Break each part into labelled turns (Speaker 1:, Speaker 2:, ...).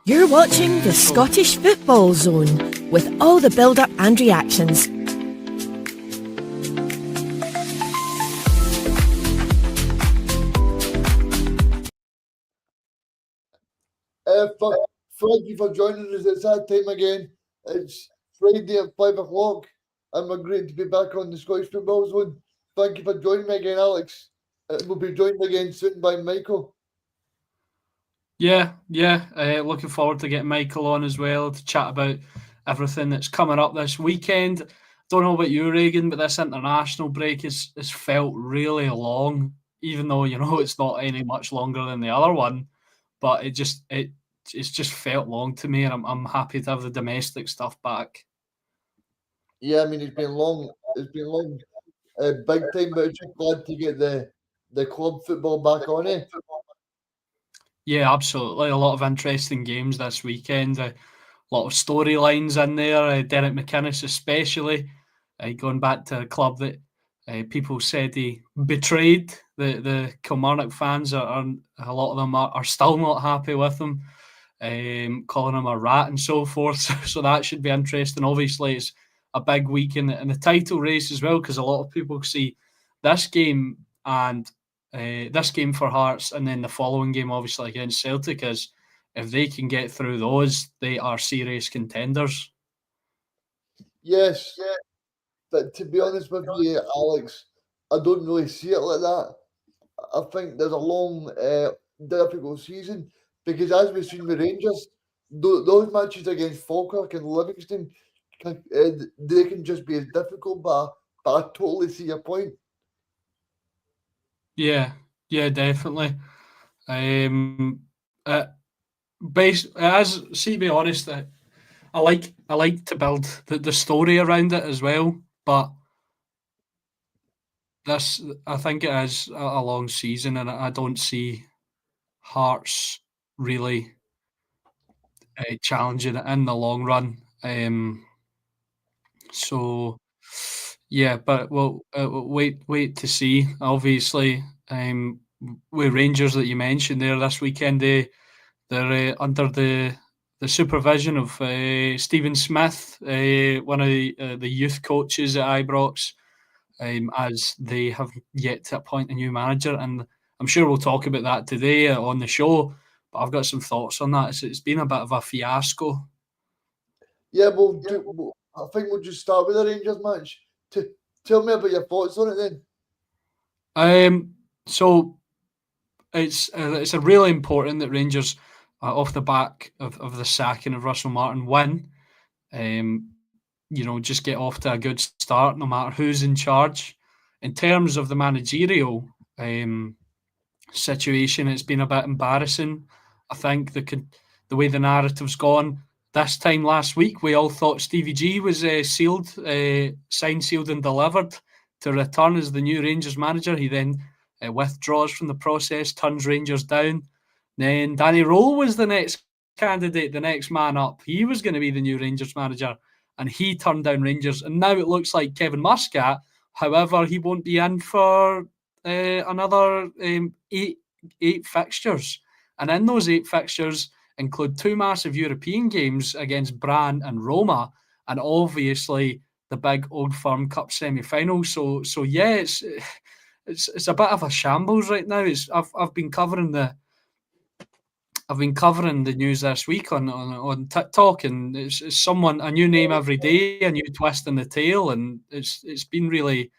Speaker 1: You're watching the Scottish Football Zone with all the build-up and reactions.
Speaker 2: Thank you for joining us. It's that time again. It's Friday at 5 o'clock, and we're great to be back on the Scottish Football Zone. Thank you for joining me again, Alex. We'll be joined again soon by Michael.
Speaker 3: Yeah. Looking forward to getting Michael on as well to chat about everything that's coming up this weekend. Don't know about you, Reagan, but this international break is felt really long, even though it's not any much longer than the other one. But it's just felt long to me, and I'm happy to have the domestic stuff back.
Speaker 2: Yeah, I mean it's been long. It's been long, big time, but I'm just glad to get the club football back on it.
Speaker 3: Yeah, absolutely. A lot of interesting games this weekend. A lot of storylines in there. Derek McInnes, especially, going back to a club that people said he betrayed. The Kilmarnock fans are a lot of them are still not happy with him, calling him a rat and so forth. So that should be interesting. Obviously, it's a big week in the title race as well, because a lot of people see this game and this game for Hearts, and then the following game, obviously against Celtic, as if they can get through those, they are serious contenders.
Speaker 2: Yes, but to be honest with you, Alex, I don't really see it like that. I think there's a long, difficult season because, as we've seen with Rangers, those matches against Falkirk and Livingston, they can just be as difficult. But I totally see your point.
Speaker 3: Yeah, yeah, definitely. Uh, as see, to be honest, I like to build the story around it as well, but this I think it is a long season, and I don't see Hearts really challenging it in the long run. So yeah, but we'll wait to see. Obviously, with Rangers that you mentioned there this weekend, they're under the supervision of Stephen Smith, one of the youth coaches at Ibrox, as they have yet to appoint a new manager. And I'm sure we'll talk about that today on the show. But I've got some thoughts on that. It's been a bit of a fiasco.
Speaker 2: Yeah, I think we'll just start with the Rangers match. Tell me about your thoughts on it then.
Speaker 3: So it's a really important that Rangers, off the back of the sacking of Russell Martin, win. Just get off to a good start, no matter who's in charge. In terms of the managerial situation, it's been a bit embarrassing. I think the way the narrative's gone this time last week, we all thought Stevie G was signed, sealed, and delivered to return as the new Rangers manager. He then withdraws from the process, turns Rangers down. Then Danny Rowe was the next candidate, the next man up. He was going to be the new Rangers manager, and he turned down Rangers. And now it looks like Kevin Muscat. However, he won't be in for another eight fixtures, and in those eight fixtures include two massive European games against Brann and Roma, and obviously the big Old Firm Cup semi-final. So yeah, it's a bit of a shambles right now. I've been covering the news this week on TikTok, and it's someone, a new name every day, a new twist in the tail, and it's been really,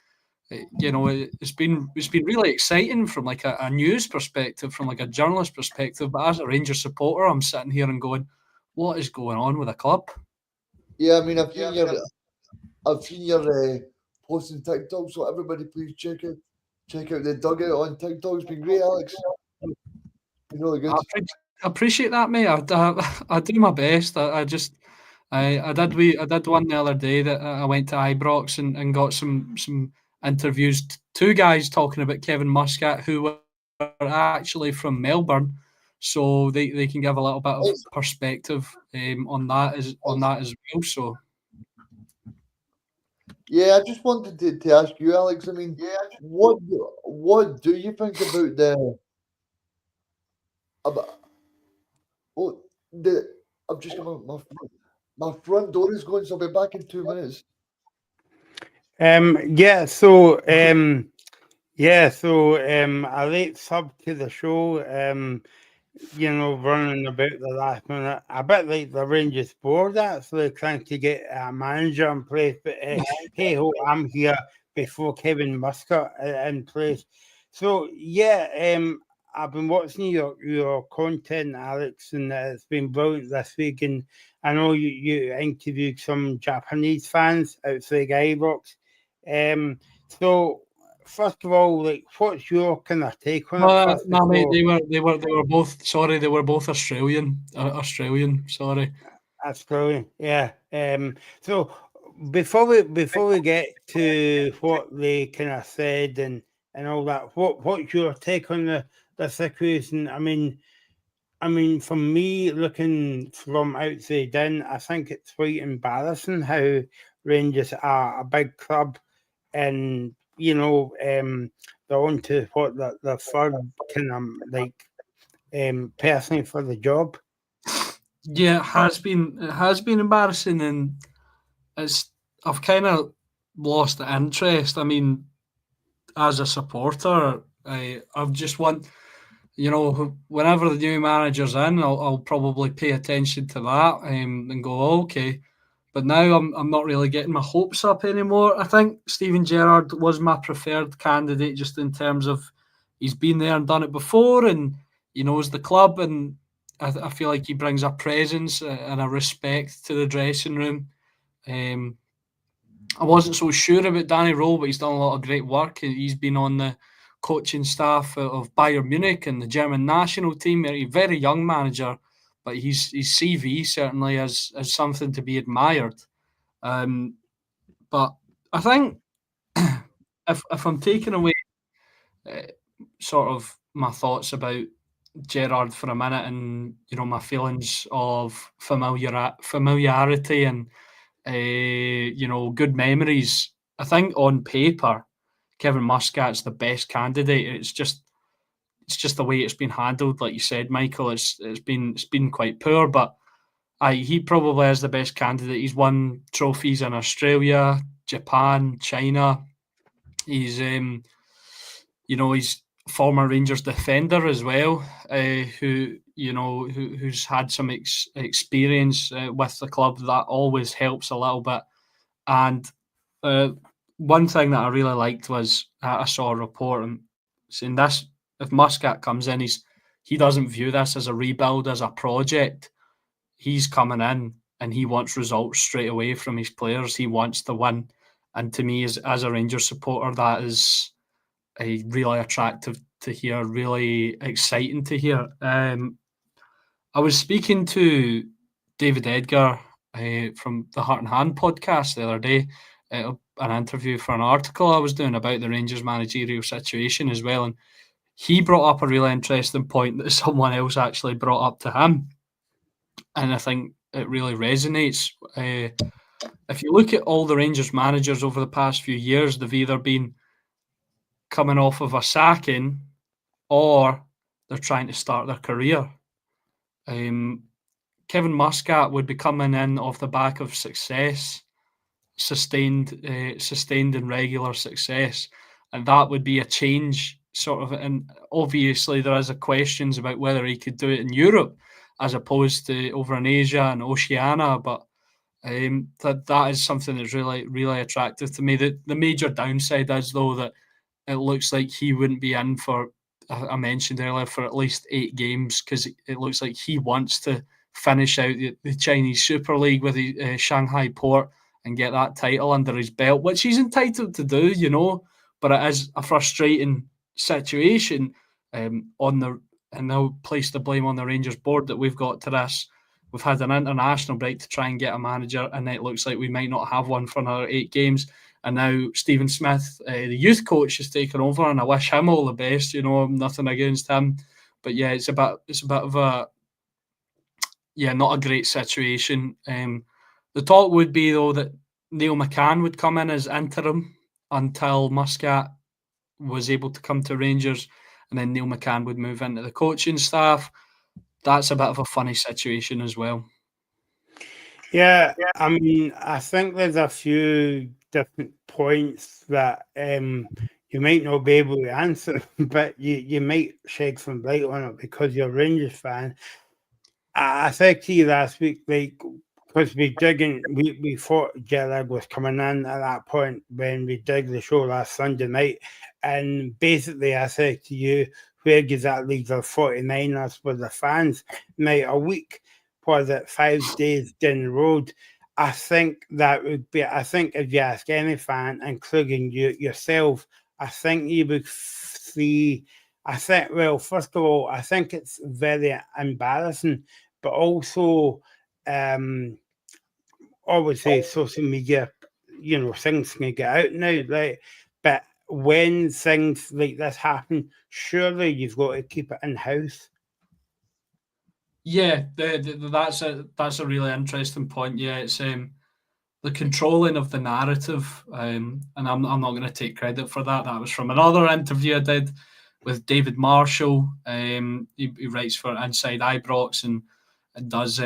Speaker 3: it's been really exciting from like a news perspective, from like a journalist perspective. But as a Rangers supporter, I'm sitting here and going, what is going on with the club?
Speaker 2: Yeah, I mean, I've seen your posts on TikTok. So everybody, please check out the dugout on TikTok. It's been great, Alex. Been really good.
Speaker 3: I appreciate that, mate. I do my best. I just I did one the other day that I went to Ibrox and got some interviews. Two guys talking about Kevin Muscat who were actually from Melbourne, so they can give a little bit of perspective on that as well. So
Speaker 2: Yeah, I just wanted to ask you, Alex. I mean, what do you think about about oh, the I've just got my front door is going, so I'll be back in 2 minutes.
Speaker 4: Yeah, so a late sub to the show, running about the last minute, a bit like the Rangers board, actually trying to get a manager in place. But hey ho, I'm here before Kevin Muscat in place. So I've been watching your content, Alex, and it's been brilliant this week. And I know you interviewed some Japanese fans outside Ibrox. So first of all, like, what's your kind of take on it?
Speaker 3: No, mate, they were both. Sorry, they were both Australian. Australian. Sorry.
Speaker 4: That's brilliant. Yeah. So before we get to what they kind of said and all that, what's your take on the situation? I mean, for me, looking from outside in, I think it's quite embarrassing how Rangers are a big club, and they're on to what the third kind of person for the job.
Speaker 3: Yeah, it has been embarrassing, and I've kind of lost the interest. I mean, as a supporter, I've just want, whenever the new manager's in, I'll probably pay attention to that and go, oh, okay. But now I'm not really getting my hopes up anymore. I think Steven Gerrard was my preferred candidate, just in terms of he's been there and done it before, and he knows the club, and I feel like he brings a presence and a respect to the dressing room. I wasn't so sure about Danny Rowe, but he's done a lot of great work. He's been on the coaching staff of Bayern Munich and the German national team. A very young manager, but his CV certainly is something to be admired. But I think if I'm taking away sort of my thoughts about Gerrard for a minute, and my feelings of familiarity and good memories, I think on paper Kevin Muscat's the best candidate. It's just the way it's been handled, like you said, Michael. It's been quite poor, but he probably is the best candidate. He's won trophies in Australia, Japan, China. He's he's former Rangers defender as well, who's had some experience with the club. That always helps a little bit. And one thing that I really liked was I saw a report and saying this: if Muscat comes in, he doesn't view this as a rebuild, as a project. He's coming in and he wants results straight away from his players. He wants to win. And to me, as a Rangers supporter, that is really attractive to hear, really exciting to hear. I was speaking to David Edgar from the Heart and Hand podcast the other day, an interview for an article I was doing about the Rangers managerial situation as well. And he brought up a really interesting point that someone else actually brought up to him. And I think it really resonates. If you look at all the Rangers managers over the past few years, they've either been coming off of a sacking or they're trying to start their career. Kevin Muscat would be coming in off the back of success, sustained and regular success, and that would be a change sort of. And obviously there is a questions about whether he could do it in Europe as opposed to over in Asia and Oceania, but that is something that's really, really attractive to me. The major downside is, though, that it looks like he wouldn't be in for, I mentioned earlier, for at least 8 games, because it looks like he wants to finish out the Chinese Super League with the Shanghai Port and get that title under his belt, which he's entitled to do, but it is a frustrating situation and they'll place the blame on the Rangers board that we've got to this. We've had an international break to try and get a manager, and it looks like we might not have one for another 8 games. And now Stephen Smith, the youth coach, has taken over, and I wish him all the best. Nothing against him, but yeah, it's a bit of a not a great situation. The talk would be, though, that Neil McCann would come in as interim until Muscat was able to come to Rangers, and then Neil McCann would move into the coaching staff. That's a bit of a funny situation as well.
Speaker 4: Yeah, I mean, I think there's a few different points that you might not be able to answer, but you might shed some light on it because you're a Rangers fan. I said to you last week, like, because we thought Gerrard was coming in at that point when we did the show last Sunday night. And basically, I said to you, where does that leave the 49ers with the fans? Now, a week, was it 5 days down the road? I think that would be, I think if you ask any fan, including yourself, I think you would see. I think, well, first of all, I think it's very embarrassing, but also, obviously, social media, things can get out now, right? But when things like this happen, surely you've got to keep it in house.
Speaker 3: Yeah, that's a really interesting point. Yeah, it's the controlling of the narrative, and I'm not going to take credit for that. That was from another interview I did with David Marshall. He writes for Inside Ibrox and does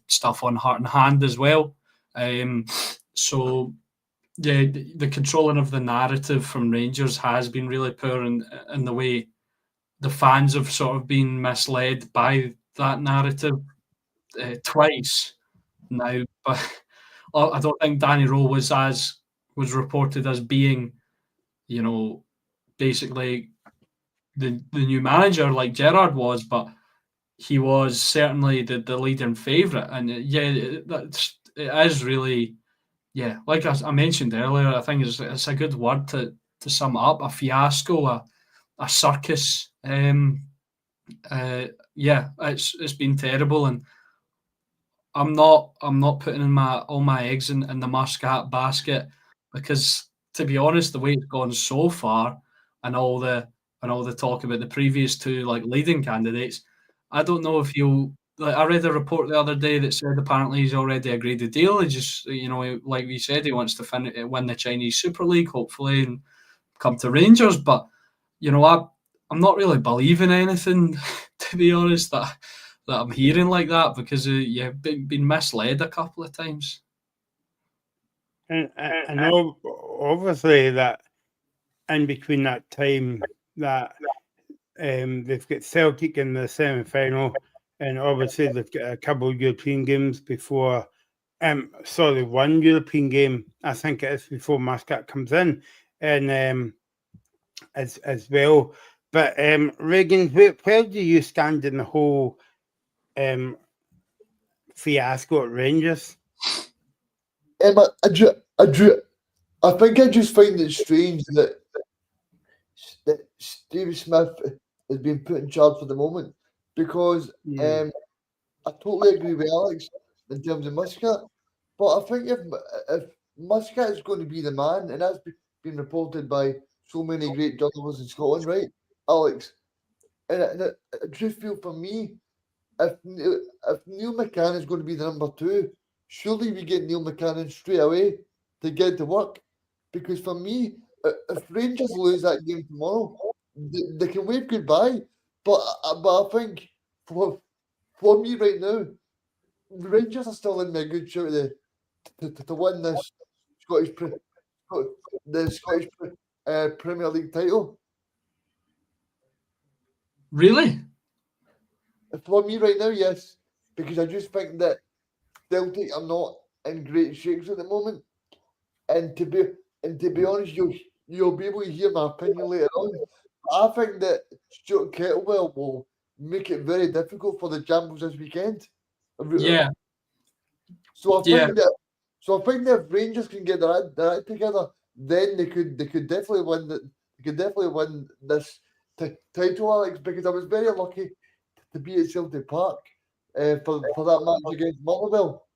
Speaker 3: stuff on Heart and Hand as well. So yeah, the controlling of the narrative from Rangers has been really poor, in the way the fans have sort of been misled by that narrative twice now. But I don't think Danny Rowe was reported as being, basically the new manager like Gerrard was, but he was certainly the leading favourite. And it is really, yeah, like I mentioned earlier, I think it's a good word to sum it up: a fiasco, a circus. Yeah, it's been terrible, and I'm not putting in all my eggs in the Muscat basket, because, to be honest, the way it's gone so far, and all the talk about the previous two like leading candidates, I don't know if you'll. Like, I read a report the other day that said apparently he's already agreed the deal. He just, like we said, he wants to win the Chinese Super League, hopefully, and come to Rangers. But I'm not really believing anything, to be honest, that I'm hearing like that, because you've been misled a couple of times.
Speaker 4: And I know, obviously, that in between that time that they've got Celtic in the semi-final, and obviously they've got a couple of European games before. One European game, I think it is, before Muscat comes in, and as well. But Reagan, where do you stand in the whole fiasco at Rangers?
Speaker 2: I think I just find it strange that Stevie Smith has been put in charge for the moment, because I totally agree with Alex in terms of Muscat, but I think if Muscat is going to be the man, and that's been reported by so many great journalists in Scotland, right, Alex? And I just feel, for me, if Neil McCann is going to be the number two, surely we get Neil McCann straight away to get to work. Because for me, if Rangers lose that game tomorrow, they can wave goodbye. But I think for me right now, Rangers are still in a good shout to win this Scottish Premier League title.
Speaker 3: Really?
Speaker 2: For me right now, yes, because I just think that Celtic are not in great shakes at the moment, and to be honest, you'll be able to hear my opinion later on. I think that Stuart Kettlewell will make it very difficult for the Jambles this weekend.
Speaker 3: Yeah.
Speaker 2: So I think that if Rangers can get their act together, then they could definitely win this title, Alex. Because I was very lucky to be at Celtic Park for that match against Motherwell,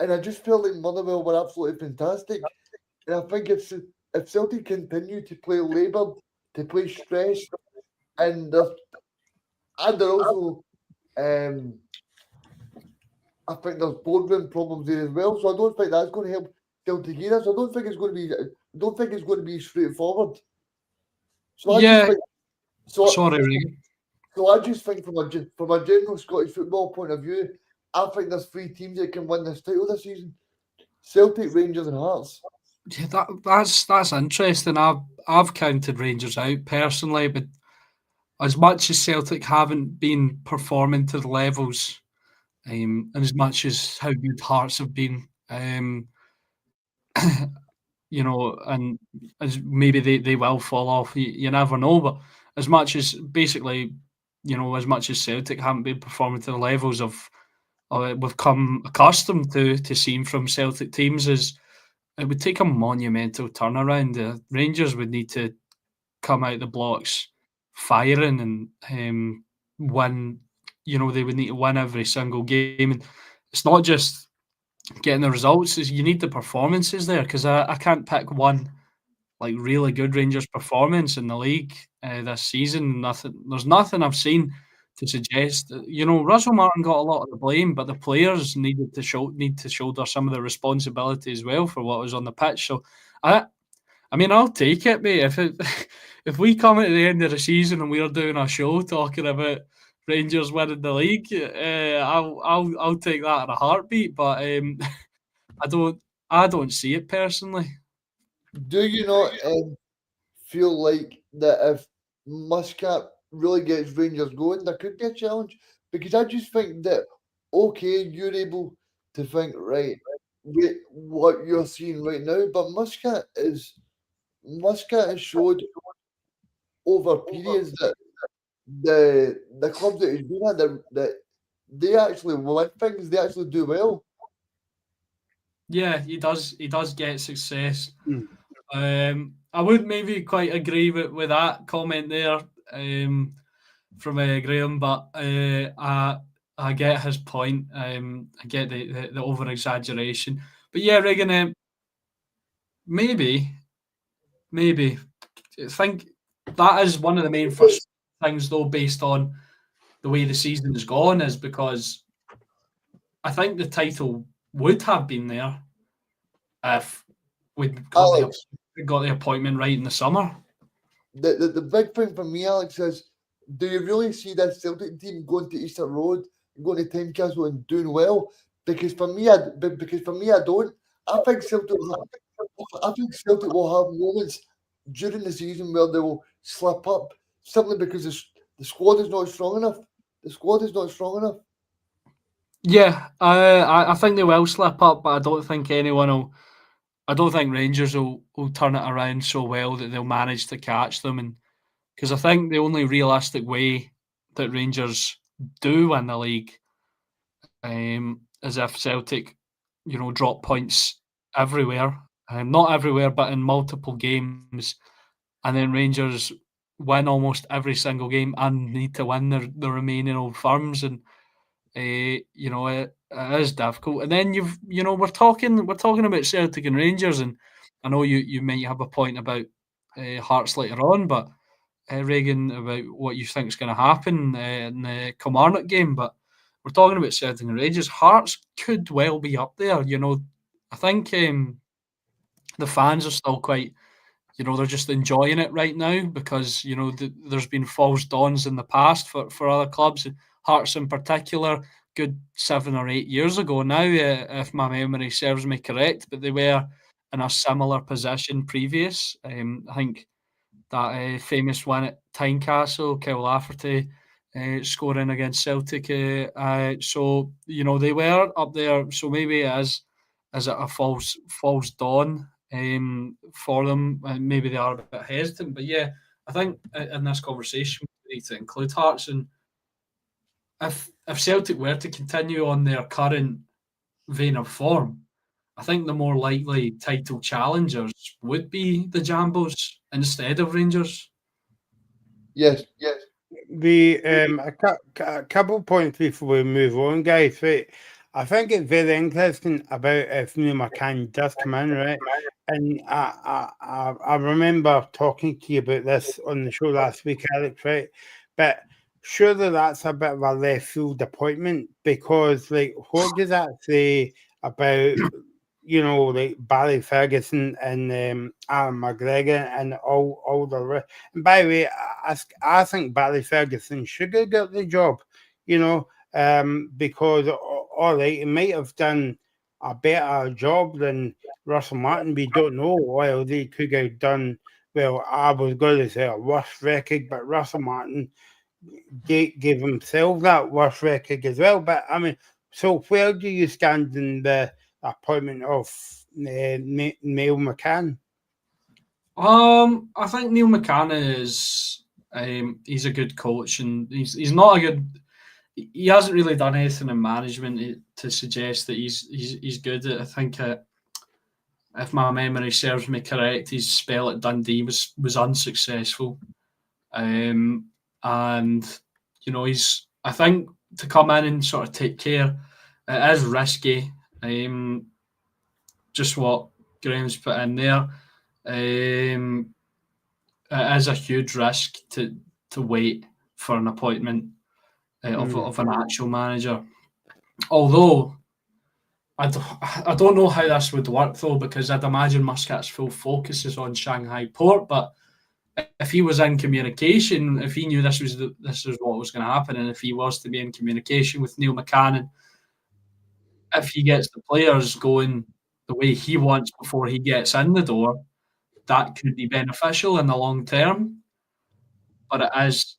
Speaker 2: and I just felt like Motherwell were absolutely fantastic. And I think if Celtic continue to play laboured, to play stressed, and they're also, I think there's boardroom problems there as well. So I don't think that's going to help Celtic either. So I don't think it's going to be straightforward. So I just think.
Speaker 3: Sorry, Regan.
Speaker 2: So I just think from a general Scottish football point of view, I think there's 3 teams that can win this title this season: Celtic, Rangers, and Hearts.
Speaker 3: Yeah, that's interesting. I've counted Rangers out personally, but as much as Celtic haven't been performing to the levels, and as much as how good Hearts have been, and as maybe they will fall off, you never know. But as much as basically, as much as Celtic haven't been performing to the levels of we've come accustomed to seeing from Celtic teams, is it would take a monumental turnaround. The Rangers would need to come out the blocks firing and win. They would need to win every single game, and it's not just getting the results; is you need the performances there. Because I can't pick one like really good Rangers performance in the league this season. There's nothing I've seen to suggest. Russell Martin got a lot of the blame, but the players need to shoulder some of the responsibility as well for what was on the pitch. So I mean, I'll take it, mate. If we come at the end of the season and we're doing a show talking about Rangers winning the league, I'll take that in a heartbeat. But I don't see it personally.
Speaker 2: Do you not feel like that if Muscat really gets Rangers going, there could be a challenge? Because I just think that, okay, you're able to think, right, wait, what you're seeing right now, but Muscat has showed over periods that the clubs that he's been at, that they actually win things, they actually do well.
Speaker 3: Yeah, he does. He does get success.
Speaker 4: Mm.
Speaker 3: I would maybe quite agree with that comment there from Graham, but I get his point. I get the over exaggeration, but yeah, Regan, maybe I think that is one of the main first things, though, based on the way the season has gone, is because I think the title would have been there if we'd
Speaker 2: Alex,
Speaker 3: got the appointment right in the summer.
Speaker 2: the big thing for me, Alex, is do you really see this Celtic team going to Easter Road, going to Tynecastle and doing well? Because for me, I don't. I think I think Celtic will have moments during the season where they will slip up simply because the squad is not strong enough. The squad is not strong enough.
Speaker 3: Yeah, I think they will slip up, but I don't think anyone will. I don't think Rangers will turn it around so well that they'll manage to catch them. And because I think the only realistic way that Rangers do win the league is if Celtic, drop points everywhere, not everywhere, but in multiple games, and then Rangers win almost every single game and need to win the remaining old firms. And it is difficult. And then we're talking about Celtic and Rangers, and I know you might have a point about Hearts later on, but Reagan, about what you think is going to happen in the Kilmarnock game. But we're talking about Celtic and Rangers. Hearts could well be up there. I think the fans are still quite. They're just enjoying it right now because there's been false dawns in the past for other clubs, Hearts in particular. Good 7 or 8 years ago now, if my memory serves me correct, but they were in a similar position previous. I think that famous one at Tynecastle, Kyle Lafferty scoring against Celtic. So they were up there. So maybe is it a false dawn for them? And maybe they are a bit hesitant. But yeah, I think in this conversation we need to include Hearts. And if Celtic were to continue on their current vein of form, I think the more likely title challengers would be the Jambos instead of Rangers.
Speaker 2: Yes.
Speaker 4: A couple points before we move on, guys. Right, I think it's very interesting about if Neil McCann does come in, right? And I remember talking to you about this on the show last week, Alex, right? But surely that's a bit of a left field appointment because, like, what does that say about like Barry Ferguson and Alan McGregor and all the rest? And by the way, I think Barry Ferguson should have got the job, because all right, he might have done a better job than Russell Martin. We don't know. While they could have done, well, I was going to say a worse record, but Russell Martin gave himself that worst record as well. But I mean, so where do you stand in the appointment of Neil McCann?
Speaker 3: I think Neil McCann is he's a good coach, and he's not a good. He hasn't really done anything in management to suggest that he's good. I think if my memory serves me correct, his spell at Dundee was unsuccessful, and you know I think to come in and sort of take care, it is risky. Just what Graham's put in there. It is a huge risk to wait for an appointment of an actual manager. Although I don't know how this would work though, because I'd imagine Muscat's full focus is on Shanghai Port. But if he was in communication, if he knew this was what was going to happen, and if he was to be in communication with Neil McCann, if he gets the players going the way he wants before he gets in the door, that could be beneficial in the long term. But it is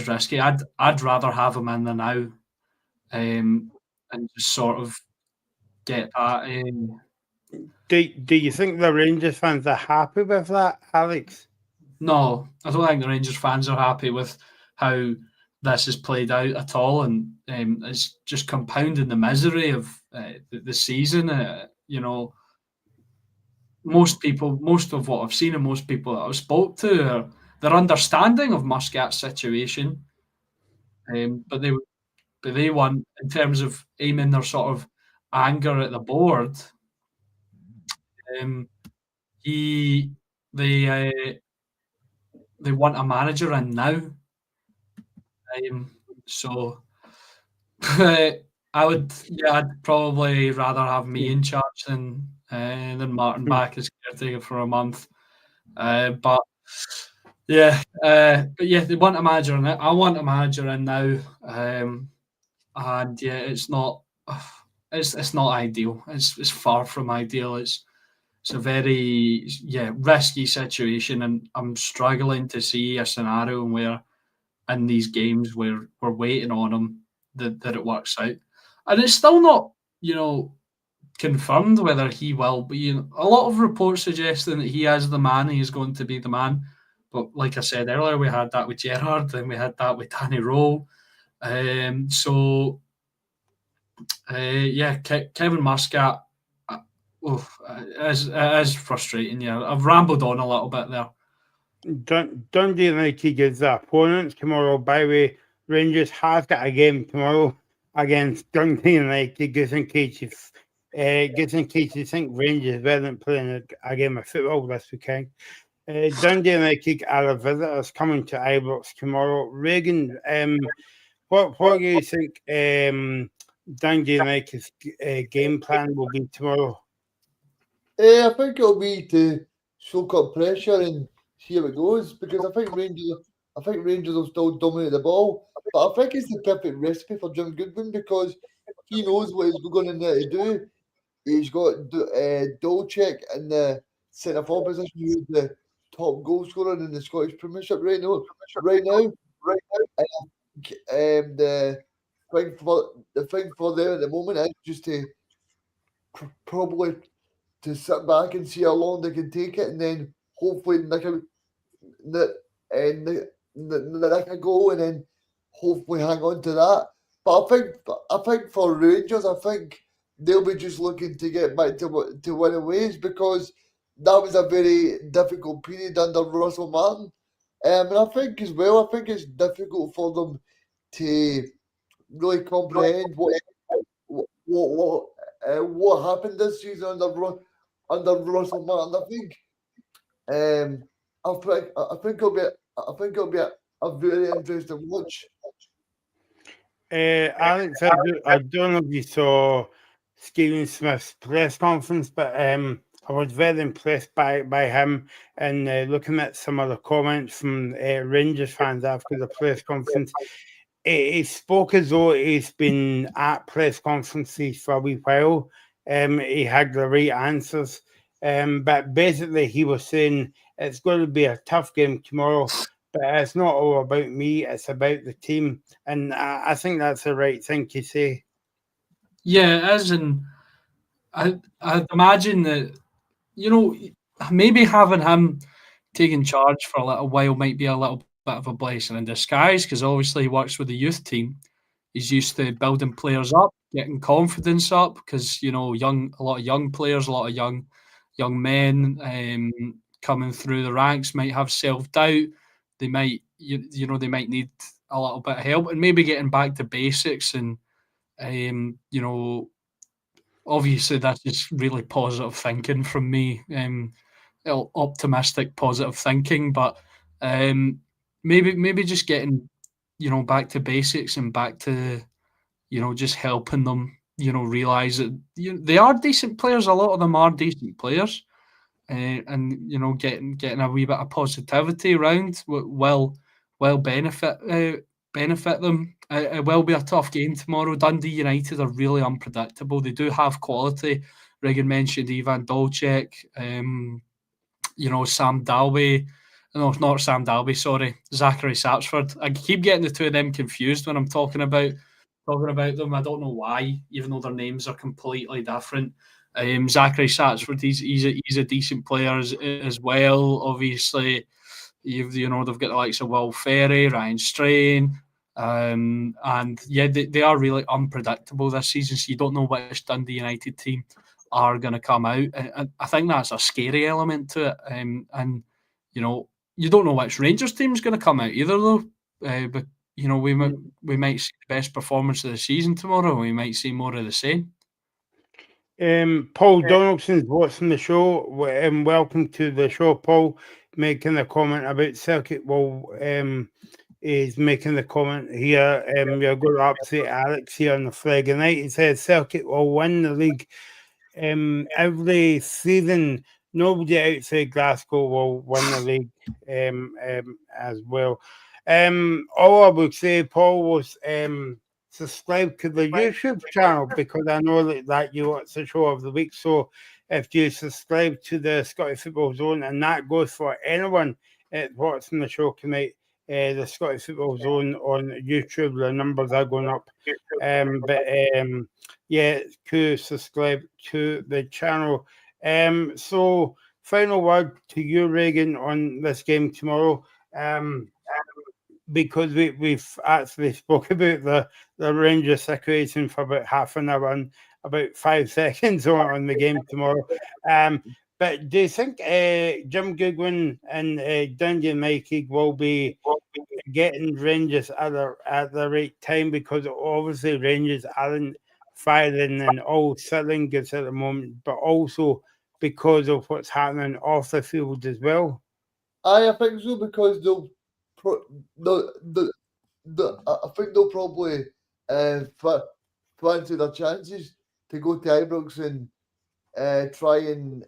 Speaker 3: risky. I'd rather have him in the now, and just sort of get that.
Speaker 4: Do you think the Rangers fans are happy with that, Alex?
Speaker 3: No, I don't think the Rangers fans are happy with how this has played out at all, and it's just compounding the misery of the season. You know, most of what I've seen and most people that I've spoke to, their understanding of Muscat's situation, but they want, in terms of aiming their sort of anger at the board, they want a manager in now. So I'd probably rather have me in charge than Martin back as caretaker for a month. But yeah, they want a manager in it. I want a manager in now, and yeah, it's not ideal. It's far from ideal. It's a very risky situation, and I'm struggling to see a scenario where in these games where we're waiting on him that it works out. And it's still not, confirmed whether he will be. A lot of reports suggesting that he is the man, he is going to be the man. But like I said earlier, we had that with Gerrard, and we had that with Danny Rowe. Kevin Muscat, it is frustrating. Yeah, I've rambled on a little bit there.
Speaker 4: Dundee United is the opponents tomorrow. By the way, Rangers have got a game tomorrow against Dundee United. Just in case you think Rangers weren't playing a game of football this weekend. Dundee United are the visitors coming to Ibrox tomorrow. Reagan, what do you think Dundee United's game plan will be tomorrow?
Speaker 2: I think it'll be to soak up pressure and see how it goes, because I think Rangers will still dominate the ball, but I think it's the perfect recipe for Jim Goodwin, because he knows what he's going to need to do. He's got Dolchek in the centre forward position, who's the top goal scorer in the Scottish Premiership right now. And the thing for them at the moment is just to probably to sit back and see how long they can take it, and then hopefully nick a goal, and then hopefully hang on to that. But I think for Rangers, I think they'll be just looking to get back to winning ways, because that was a very difficult period under Russell Martin. And I think as well, I think it's difficult for them to really comprehend what happened this season under Russell Martin. I think it'll be a very interesting watch.
Speaker 4: Alex, I don't know if you saw Stephen Smith's press conference, but I was very impressed by him, and looking at some of the comments from Rangers fans after the press conference. he spoke as though he's been at press conferences for a wee while. He had the right answers. But basically, he was saying it's going to be a tough game tomorrow, but it's not all about me, it's about the team. And I think that's the right thing to say.
Speaker 3: Yeah, it is, and I'd imagine that, you know, maybe having him taking charge for a little while might be a little bit of a blessing in disguise, because obviously he works with the youth team. He's used to building players up, getting confidence up, because a lot of young players, a lot of young men coming through the ranks might have self doubt. They might they might need a little bit of help, and maybe getting back to basics. And obviously that's just really positive thinking from me. Optimistic, positive thinking, but maybe just getting back to basics and back to just helping them realize that they are decent players. A lot of them are decent players, and getting a wee bit of positivity around will benefit them. It will be a tough game tomorrow. Dundee United are really unpredictable. They do have quality. Regan mentioned Ivan Dolcek. Sam Dalby. No, not Sam Dalby, sorry. Zachary Sapsford. I keep getting the two of them confused when I'm talking about them. I don't know why, even though their names are completely different. Zachary Sapsford, he's a decent player as well. Obviously, they've got the likes of Will Ferry, Ryan Strain, and yeah, they are really unpredictable this season. So you don't know which Dundee United team are going to come out, and I think that's a scary element to it. And you don't know which Rangers team is going to come out either, though. But we might see the best performance of the season tomorrow. We might see more of the same.
Speaker 4: Paul Donaldson's watching the show. Welcome to the show, Paul. Making a comment about Celtic. Well, is making the comment here. You're going to upset Alex here on the Friday night. He says Celtic will win the league. Every season, nobody outside Glasgow will win the league as well. All I would say, Paul, was subscribe to the YouTube channel, because I know that you watch the show of the week. So if you subscribe to the Scottish Football Zone, and that goes for anyone watching the show tonight, the Scottish Football Zone on YouTube, the numbers are going up. Yeah, to subscribe to the channel. So final word to you, Regan, on this game tomorrow. Because we've actually spoke about the Rangers situation for about half an hour and about 5 seconds on the game tomorrow. But do you think Jim Goodwin and Dundee United will be getting Rangers at the right time? Because obviously Rangers aren't firing in all cylinders at the moment, but also because of what's happening off the field as well.
Speaker 2: I think so, because I think they'll probably fancy their chances to go to Ibrox and try and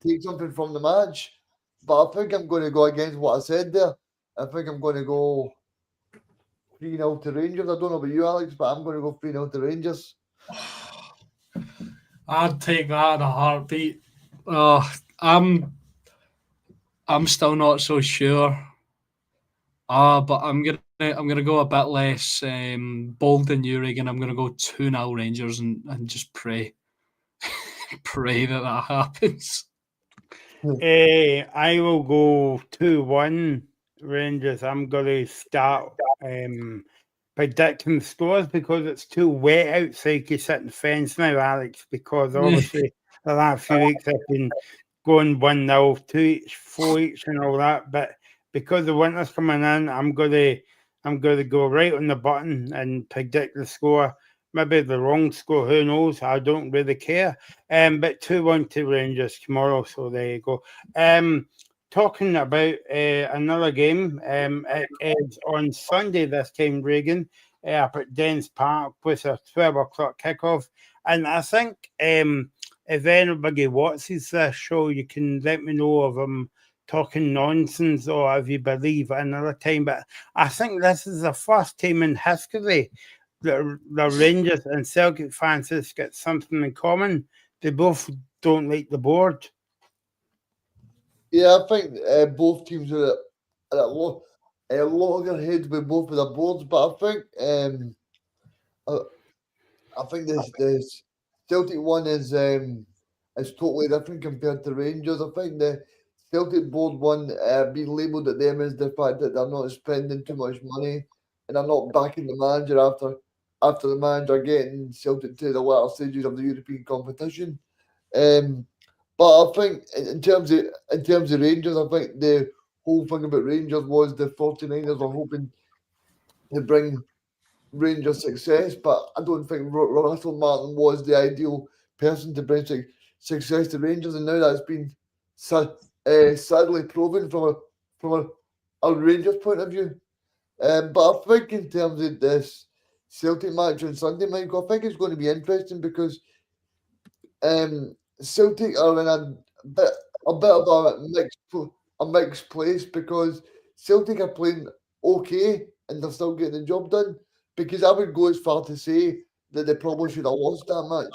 Speaker 2: take something from the match. But I think I'm going to go against what I said there. I think I'm going to go 3-0 to Rangers. I don't know about you, Alex, but I'm going to go 3-0 to Rangers.
Speaker 3: I'd take that in a heartbeat. I'm still not so sure. But I'm gonna go a bit less bold than you, Regan. I'm gonna go 2-0 Rangers and just pray that happens.
Speaker 4: I will go 2-1 Rangers. I'm going to start predicting scores, because it's too wet outside to sit in the fence now, Alex, because obviously the last few weeks I've been going 1-0, 2 each, 4 each and all that. But because the winter's coming in, I'm going to go right on the button and predict the score. Maybe the wrong score, who knows? I don't really care. But 2-1 to Rangers tomorrow. So there you go. Talking about another game, it is on Sunday this time, Regan, up at Dens Park with a 12 o'clock kickoff. And I think if anybody watches this show, you can let me know of them talking nonsense or if you believe another time. But I think this is the first time in history that the Rangers and Celtic fans has got something in common. They both don't like the board.
Speaker 2: Yeah, I think both teams are at loggerheads with both of the boards, but I think the Celtic one is totally different compared to Rangers. I think the Celtic board one being labelled at them as the fact that they're not spending too much money and are not backing the manager after the manager getting Celtic to the latter stages of the European competition. But I think in terms of Rangers, I think the whole thing about Rangers was the 49ers were hoping to bring Rangers success, but I don't think Russell Martin was the ideal person to bring success to Rangers, and now that's been sadly proven from a Rangers point of view. But I think in terms of this Celtic match on Sunday, Michael, I think it's going to be interesting because Celtic are in bit of a mixed place because Celtic are playing okay and they're still getting the job done. Because I would go as far to say that they probably should have lost that match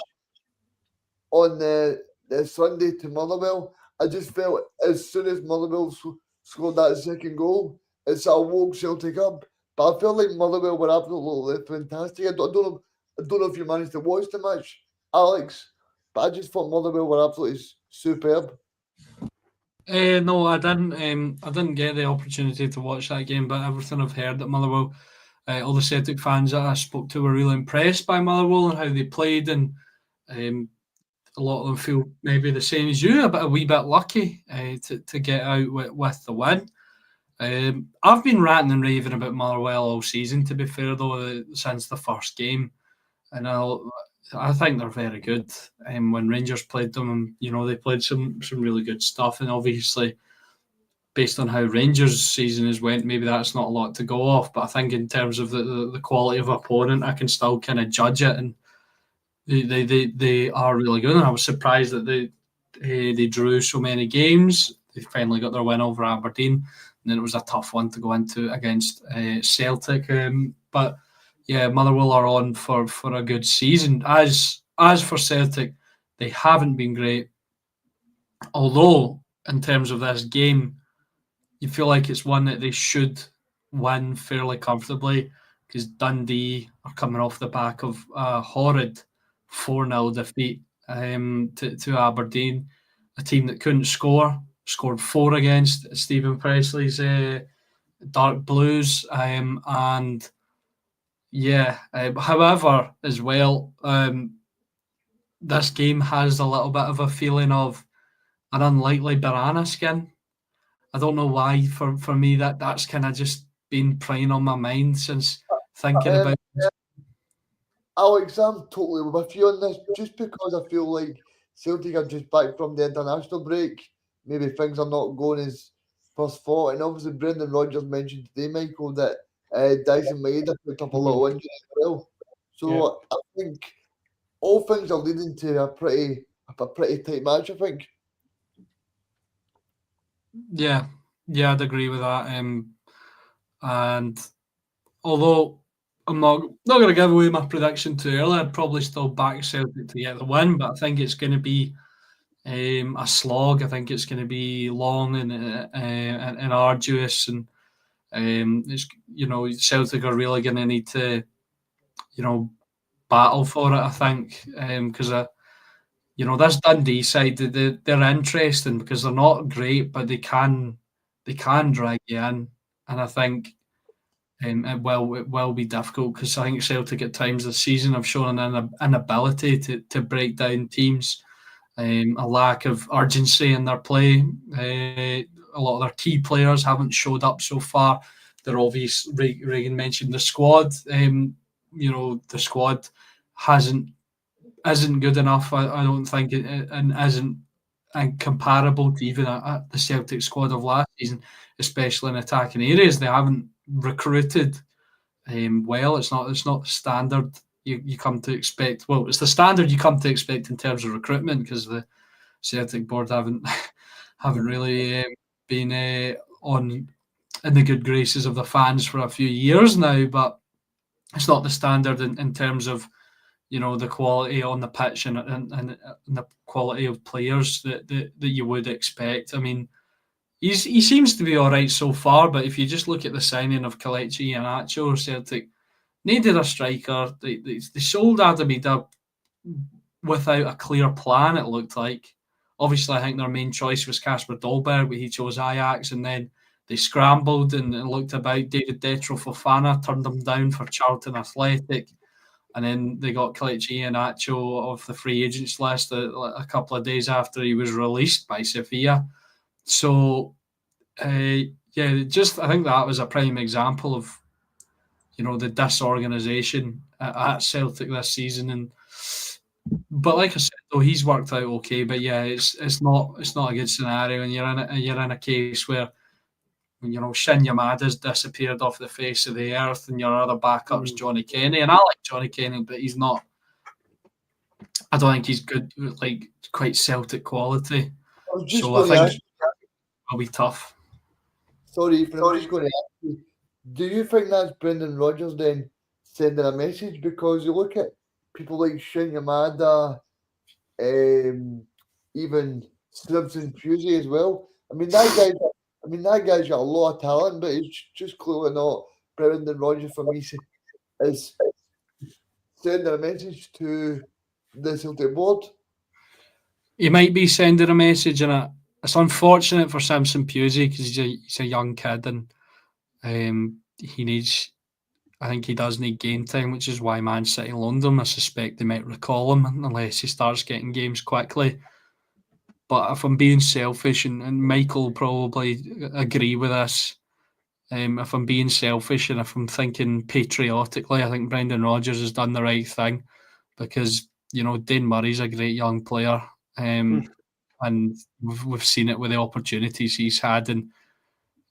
Speaker 2: on the Sunday to Motherwell. I just felt as soon as Motherwell scored that second goal, it sort of woke Celtic up. But I felt like Motherwell were absolutely fantastic. I don't know if you managed to watch the match, Alex, but I just thought Motherwell were absolutely superb.
Speaker 3: No, I didn't. I didn't get the opportunity to watch that game, but everything I've heard at Motherwell, all the Celtic fans that I spoke to were really impressed by Motherwell and how they played, and a lot of them feel maybe the same as you, a wee bit lucky to get out with the win. I've been ranting and raving about Motherwell all season, to be fair, though, since the first game, and I think they're very good. When Rangers played them, they played some really good stuff, and obviously, based on how Rangers' season has went, maybe that's not a lot to go off. But I think in terms of the quality of opponent, I can still kind of judge it, and they are really good. And I was surprised that they drew so many games. They finally got their win over Aberdeen, and then it was a tough one to go into against Celtic. But yeah, Motherwell are on for a good season. As for Celtic, they haven't been great. Although, in terms of this game, you feel like it's one that they should win fairly comfortably because Dundee are coming off the back of a horrid 4-0 defeat to Aberdeen, a team that couldn't scored 4 against Stephen Presley's Dark Blues. And yeah, however, as well, this game has a little bit of a feeling of an unlikely banana skin. I don't know why. For me, that's kind of just been playing on my mind since thinking about.
Speaker 2: Alex, I'm totally with you on this. Just because I feel like Celtic are just back from the international break, maybe things are not going as first thought. And obviously, Brendan Rodgers mentioned today, Michael, that Dyson Maeda picked up a lot of injuries as well. So I think all things are leading to a pretty tight match, I think.
Speaker 3: Yeah, I'd agree with that. And although I'm not going to give away my prediction too early, I'd probably still back Celtic to get the win, but I think it's going to be a slog. I think it's going to be long and arduous, and it's Celtic are really going to need to battle for it. I think because this Dundee side, they're interesting because they're not great, but they can drag you in, and I think it will be difficult because I think Celtic at times this season have shown an inability to break down teams, a lack of urgency in their play. A lot of their key players haven't showed up so far. They're obvious. Reagan mentioned the squad. The squad isn't good enough. I don't think and isn't comparable to even the Celtic squad of last season, especially in attacking areas. They haven't recruited well. It's not standard you come to expect. Well, it's the standard you come to expect in terms of recruitment because the Celtic board haven't really been on in the good graces of the fans for a few years now, but it's not the standard in terms of, you know, the quality on the pitch and the quality of players that you would expect. I mean, he seems to be all right so far, but if you just look at the signing of Kelechi Iheanacho, Celtic needed a striker. They sold Adamida without a clear plan, it looked like. Obviously, I think their main choice was Kasper Dolberg, but he chose Ajax, and then they scrambled and looked about. David Detro Fofana turned them down for Charlton Athletic, and then they got Kelechi Iheanacho off the free agents list a couple of days after he was released by Sevilla. So, yeah, just I think that was a prime example of, you know, the disorganisation at Celtic this season. But like I said, though, he's worked out okay. But yeah, it's not a good scenario, and you're in a case where, you know, Shin Yamada's disappeared off the face of the earth, and your other backup's Johnny Kenny, and I like Johnny Kenny, but he's not. I don't think he's good, like quite Celtic quality. So I think it'll be tough.
Speaker 2: Sorry, but I'm just going to ask you, do you think that's Brendan Rodgers then sending a message? Because you look at people like Shin Yamada, even Simpson Fusey as well. I mean, that guy's got a lot of talent, but it's just clearly not Brendan Rodgers for me. Is sending a message to the Celtic board.
Speaker 3: He might be sending a message, and it's unfortunate for Simpson Pusey because he's a young kid, and he needs. I think he does need game time, which is why Man City loaned him. I suspect they might recall him unless he starts getting games quickly. But if I'm being selfish, and Michael will probably agree with this, if I'm being selfish and if I'm thinking patriotically, I think Brendan Rodgers has done the right thing because, you know, Dane Murray's a great young player, and we've seen it with the opportunities he's had. And,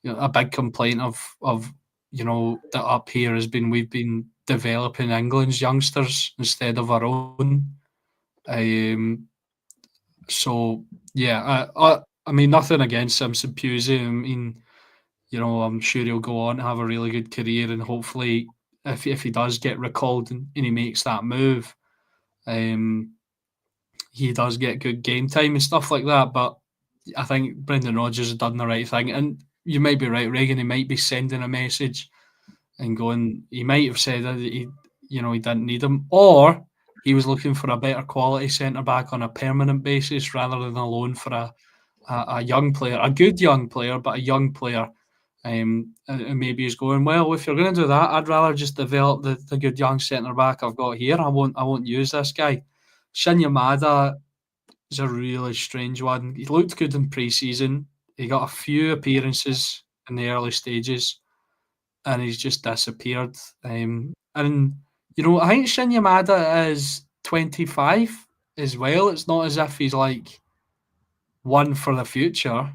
Speaker 3: you know, a big complaint of you know, that up here has been we've been developing England's youngsters instead of our own. So yeah, I mean, nothing against Simpson Pusey. I mean, you know, I'm sure he'll go on to have a really good career, and hopefully, if he does get recalled and he makes that move, he does get good game time and stuff like that. But I think Brendan Rodgers has done the right thing, and you might be right, Reagan. He might be sending a message and going. He might have said that he didn't need him, or he was looking for a better quality centre back on a permanent basis rather than a loan for a young player, a good young player, but a young player. And maybe he's going, well, if you're going to do that, I'd rather just develop the good young centre back I've got here. I won't use this guy. Shin Yamada is a really strange one. He looked good in pre-season. He got a few appearances in the early stages, and he's just disappeared. And, you know, I think Shin Yamada is 25 as well. It's not as if he's like one for the future.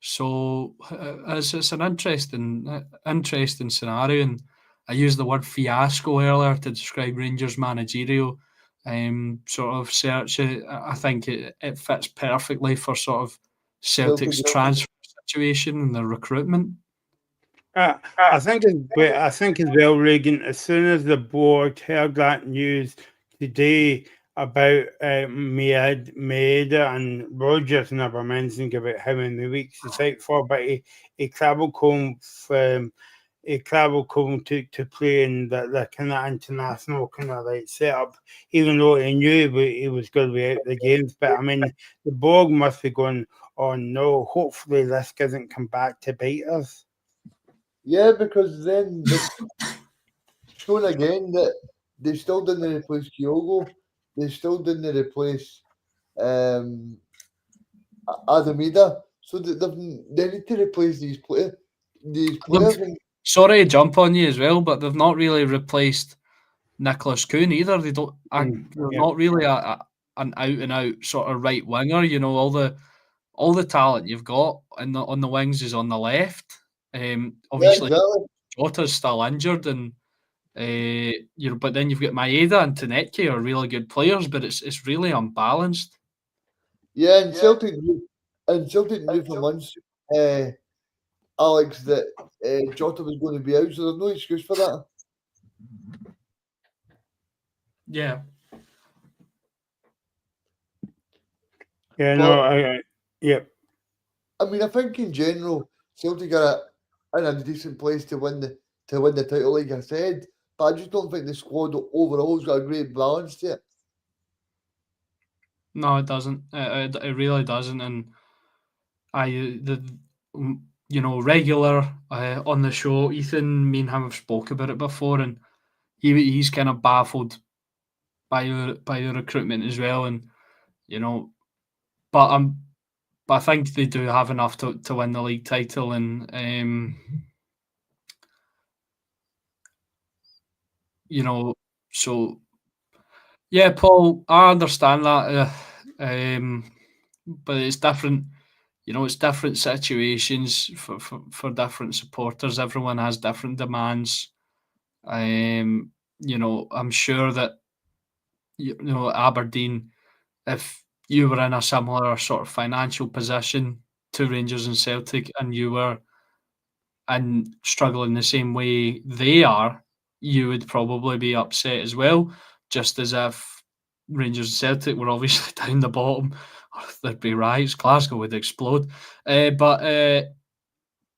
Speaker 3: So it's an interesting scenario. And I used the word fiasco earlier to describe Rangers' managerial sort of search. I think it fits perfectly for sort of Celtic's transfer situation and their recruitment.
Speaker 4: I think as well, Reagan, as soon as the board heard that news today about Maeda, and Rodgers never mentioned about how many weeks he's out for, but he travelled home to play in the kind of international kind of like setup, even though he knew he was going to be out the games. But I mean, the board must be going, oh no, hopefully this doesn't come back to bite us.
Speaker 2: Yeah, because then shown again that they still didn't replace Kyogo. They still didn't replace Adamida. So they need to replace these players.
Speaker 3: Sorry to jump on you as well, but they've not really replaced Nicholas Kuhn either. They don't. They're not really an out and out sort of right winger. You know, all the talent you've got on the wings is on the left. Obviously, Jota's still injured, and but then you've got Maeda and Tanetki are really good players, but it's really unbalanced.
Speaker 2: Yeah, and Celtic knew for months Alex, that Jota was going to be out, so there's no excuse for that.
Speaker 3: Yeah.
Speaker 4: Yeah,
Speaker 2: But,
Speaker 4: no, yep.
Speaker 2: I mean, I think in general, Celtic are in a decent place to win the title, like I said. But I just don't think the squad overall's got a great balance to it.
Speaker 3: No, it doesn't. It really doesn't. And regular on the show, Ethan, me and him have spoke about it before, and he's kind of baffled by the recruitment as well. And but I think they do have enough to win the league title, and so yeah, Paul, I understand that, but it's different. It's different situations for different supporters. Everyone has different demands. I'm sure that Aberdeen, if you were in a similar sort of financial position to Rangers and Celtic, and you were struggling the same way they are, you would probably be upset as well. Just as if Rangers and Celtic were obviously down the bottom, there'd be riots. Glasgow would explode. But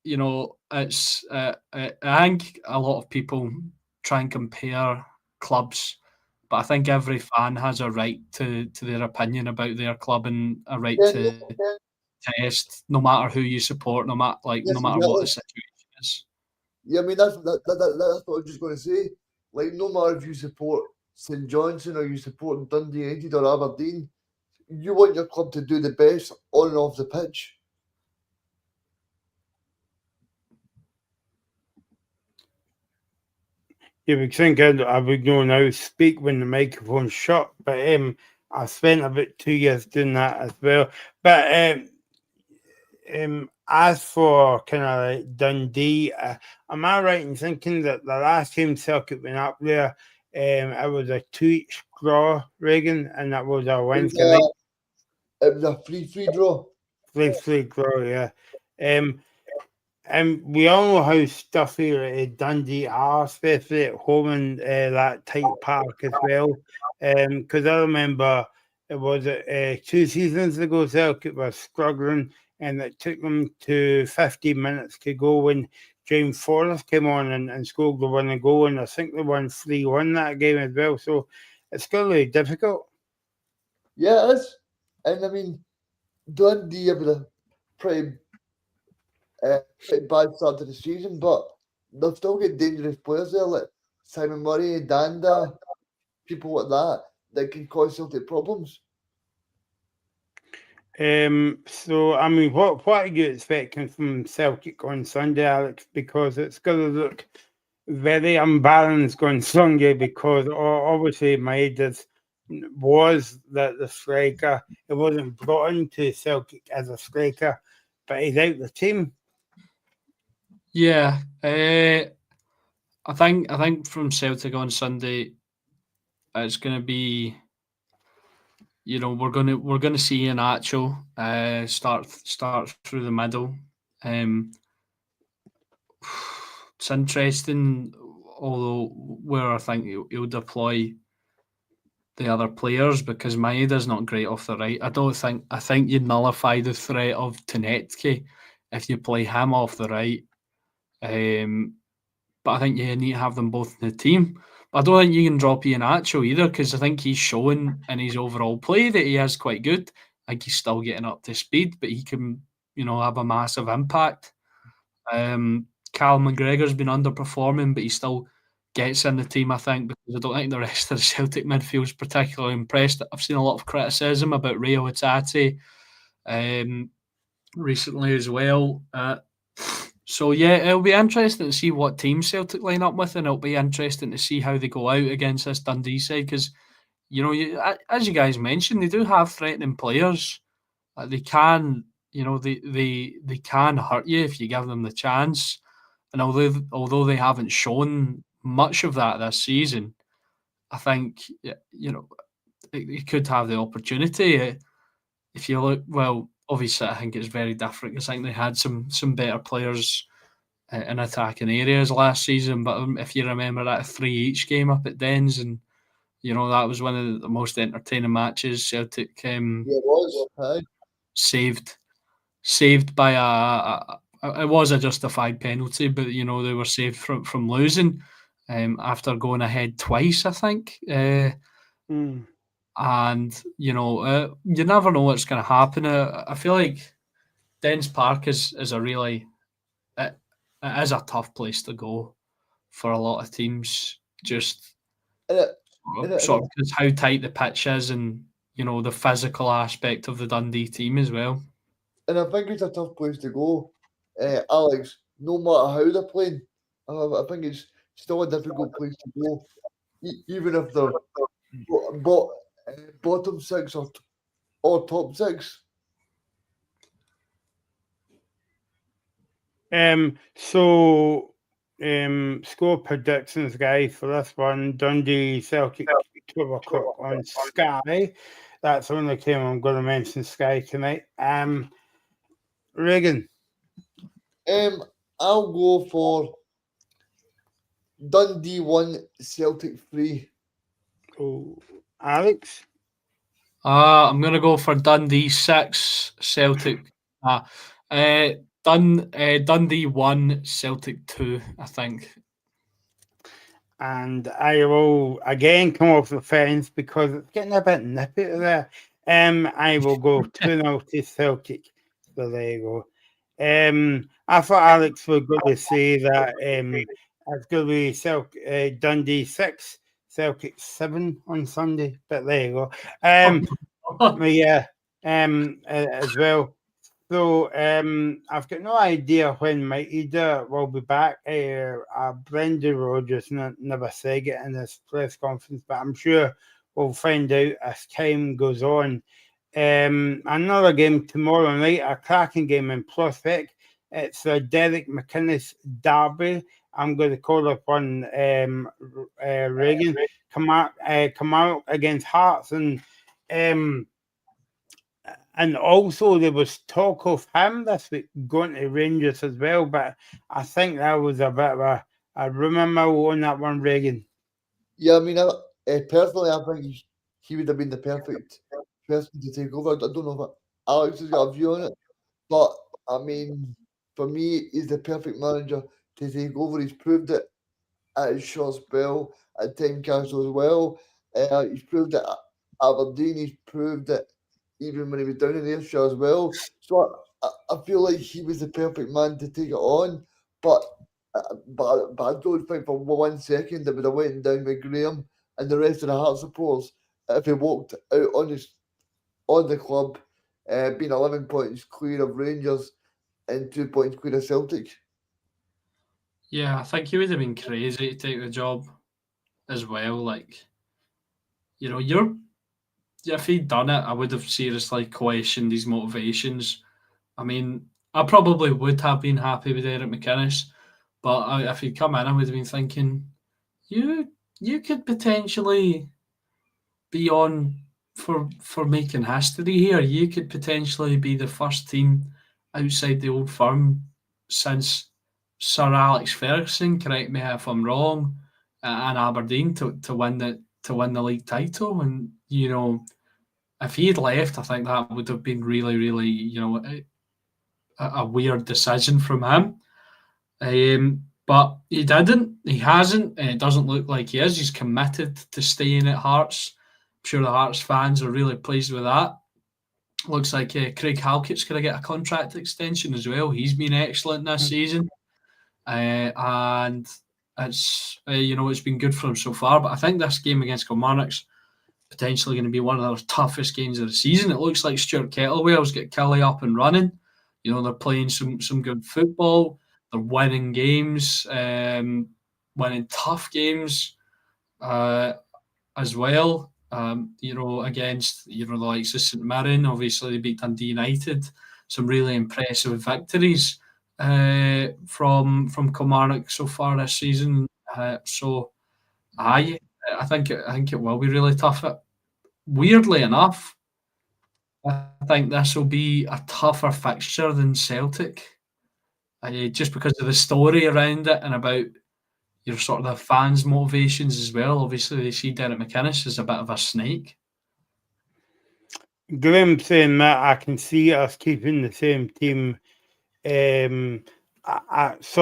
Speaker 3: it's I think a lot of people try and compare clubs, but I think every fan has a right to their opinion about their club and a right
Speaker 2: Yeah,
Speaker 3: to test, no matter who you support, no matter
Speaker 2: yes,
Speaker 3: what the
Speaker 2: exactly.
Speaker 3: situation is.
Speaker 2: Yeah, I mean that's what I was just going to say. Like, no matter if you support St Johnstone or you support Dundee United or Aberdeen, you want your club to do the best on and off the pitch.
Speaker 4: You would think I would know now speak when the microphone's shut, but I spent about 2 years doing that as well. But as for kind of like Dundee, am I right in thinking that the last time Celtic went up there, it was a 2-each draw, Reagan, and that was a Wednesday night?
Speaker 2: It was a free draw.
Speaker 4: Free draw, yeah. And we all know how stuffy Dundee are, especially at home in that tight park as well. Because I remember it was 2 seasons ago, Celtic was struggling, and it took them to 15 minutes to go when James Forrest came on and scored the winning goal, and I think they won 3-1 that game as well. So it's going to be difficult.
Speaker 2: Yeah, it is. And I mean, Dundee have a pretty bad start to the season, but they've still got dangerous players there, like Simon Murray, Danda, people like that can cause Celtic problems.
Speaker 4: So I mean, what are you expecting from Celtic on Sunday, Alex? Because it's going to look very unbalanced on Sunday, because obviously Maeda's was the striker. It wasn't brought into Celtic as a striker, but he's out the team.
Speaker 3: Yeah, I think from Celtic on Sunday, it's going to be, we're going to see an actual start through the middle. It's interesting, although where I think he'll deploy the other players, because Maeda's not great off the right. I think you nullify the threat of Tenetke if you play him off the right. But I think you need to have them both in the team. But I don't think you can drop Iheanacho either, because I think he's shown in his overall play that he is quite good. I think he's still getting up to speed, but he can, have a massive impact. Cal McGregor's been underperforming, but he still gets in the team, I think, because I don't think the rest of the Celtic midfield's particularly impressed. I've seen a lot of criticism about Rio Hatate recently as well. So yeah, it'll be interesting to see what team Celtic line up with, and it'll be interesting to see how they go out against this Dundee side, because as you guys mentioned, they do have threatening players. They can, they can hurt you if you give them the chance. And although they haven't shown much of that this season, I think they could have the opportunity. If you look, well, obviously, I think it's very different because I think they had some better players in attacking areas last season. But if you remember that 3-each game up at Dens, and that was one of the most entertaining matches. Celtic
Speaker 2: Yeah, it was. Aye.
Speaker 3: saved by it was a justified penalty, but they were saved from losing after going ahead twice, I think. And you never know what's going to happen. I feel like Dens Park is a really it is a tough place to go for a lot of teams. Just sort of because how tight the pitch is, and the physical aspect of the Dundee team as well.
Speaker 2: And I think it's a tough place to go, Alex. No matter how they're playing, I think it's still a difficult place to go, even if they're bottom six or top six.
Speaker 4: Score predictions, guys, for this one. Dundee Celtic 12 o'clock on Sky. That's the only game I'm going to mention Sky tonight. Reagan.
Speaker 2: I'll go for Dundee 1, Celtic 3.
Speaker 4: Oh, Alex?
Speaker 3: I'm going to go for Dundee 6, Celtic. Dundee 1, Celtic 2, I think.
Speaker 4: And I will again come off the fence because it's getting a bit nippy there. I will go 2-0 to Celtic. So there you go. I thought Alex was going to say that it's going to be Dundee 6, Celtic 7 on Sunday, but there you go. But yeah, as well. So I've got no idea when Maeda will be back. Brendan Rodgers never said it in his press conference, but I'm sure we'll find out as time goes on. Another game tomorrow night, a cracking game in Prospect. It's a Derek McInnes derby. I'm going to call upon Reagan come out against Hearts, and also there was talk of him this week going to Rangers as well, but I think that was a bit of a rumour mill on that one, Reagan.
Speaker 2: Yeah, I mean, personally, I think he would have been the perfect person to take over. I don't know if Alex has got a view on it, but I mean, for me, he's the perfect manager to take over. He's proved it at Shawspell, at Tynecastle as well. He's proved it at Aberdeen. He's proved it even when he was down in Ayrshire as well. So I feel like he was the perfect man to take it on. But I don't think for 1 second it would have went down with Graham and the rest of the Hearts supporters if he walked out on the club, being 11 points clear of Rangers and 2 points clear of Celtic.
Speaker 3: Yeah, I think he would have been crazy to take the job as well. Like, if he'd done it, I would have seriously questioned his motivations. I mean, I probably would have been happy with Eric McInnes, but if he'd come in, I would have been thinking, you could potentially be on for making history here. You could potentially be the first team outside the Old Firm since Sir Alex Ferguson, correct me if I'm wrong, and Aberdeen to win the league title. And if he had left, I think that would have been really, really, a weird decision from him. But he didn't. He hasn't, and it doesn't look like he is. He's committed to staying at Hearts. I'm sure the Hearts fans are really pleased with that. Looks like Craig Halkett's going to get a contract extension as well. He's been excellent this season, and it's it's been good for him so far. But I think this game against Kilmarnock's potentially going to be one of the toughest games of the season. It looks like Stuart Kettlewell's got Kelly up and running. They're playing some good football. They're winning games, winning tough games as well. Against the likes of St Mirren. Obviously, they beat Dundee United. Some really impressive victories from Kilmarnock so far this season. I think it will be really tough. Weirdly enough, I think this will be a tougher fixture than Celtic, just because of the story around it and about your sort of the fans' motivations as well. Obviously, they see Derek McInnes as a bit of a snake.
Speaker 4: Graham saying that I can see us keeping the same team. So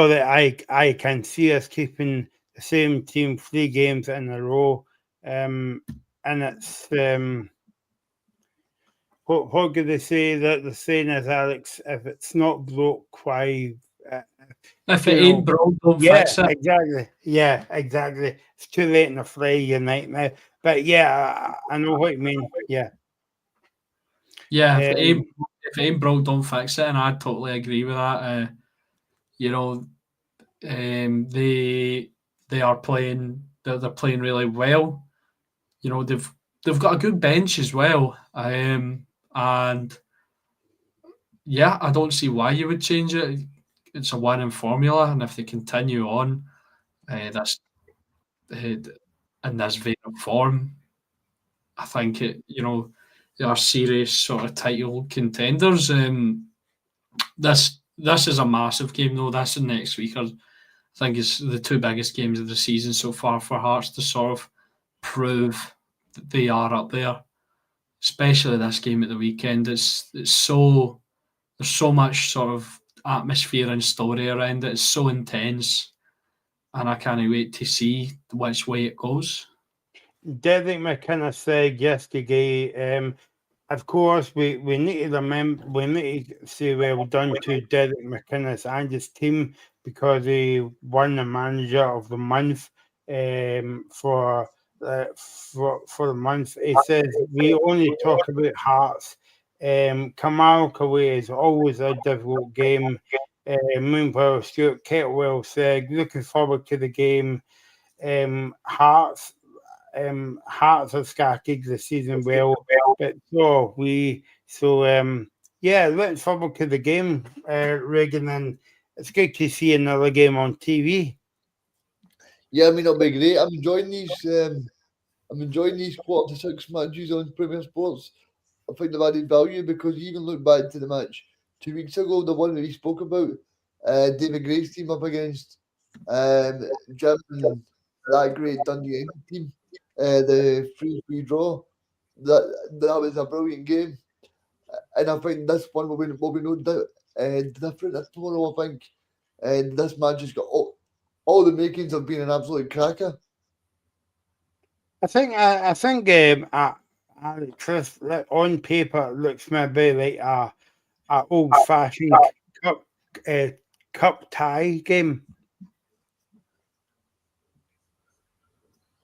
Speaker 4: that I can see us keeping the same team 3 games in a row. And it's what could they say that the saying is, Alex? If it's not broke, why?
Speaker 3: If
Speaker 4: You
Speaker 3: it
Speaker 4: know,
Speaker 3: ain't broke, don't
Speaker 4: yeah,
Speaker 3: fix it.
Speaker 4: exactly. Yeah, exactly. It's too late in the Friday unite now. But yeah, I know what you mean. Yeah.
Speaker 3: Yeah,
Speaker 4: Um,
Speaker 3: if it ain't broke, don't fix it, and I totally agree with that. You know, they are playing. They're playing really well. You know, they've got a good bench as well. And yeah, I don't see why you would change it. It's a winning formula, and if they continue on, that's in this vein of form, I think they are serious sort of title contenders. This is a massive game though. This and next week I think is the two biggest games of the season so far for Hearts to sort of prove that they are up there. Especially this game at the weekend. It's so there's so much sort of atmosphere and story around it. It's so intense, and I can't wait to see which way it goes.
Speaker 4: Derek McInnes said yesterday, of course, we need to remember, we need to say well done to Derek McInnes and his team because he won the Manager of the Month for the month. He says we only talk about Hearts. Kamal Kawhi is always a difficult game. Meanwhile, Stuart Kettlewell said, looking forward to the game. Hearts have started the season well, but yeah, let's forward to the game, Reagan, and it's good to see another game on TV.
Speaker 2: Yeah, I mean it'll be great. I'm enjoying these. I'm enjoying these quarter to six matches on Premier Sports. I think they've added value because you even look back to the match 2 weeks ago, the one that he spoke about, David Gray's team up against Jim and that great Dundee United team, the 3-3 draw. That was a brilliant game, and I think this one will be no doubt different tomorrow. I think, and this match has got all the makings of being an absolute cracker.
Speaker 4: I think Chris, on paper, it looks maybe like a old fashioned cup uh, cup tie game.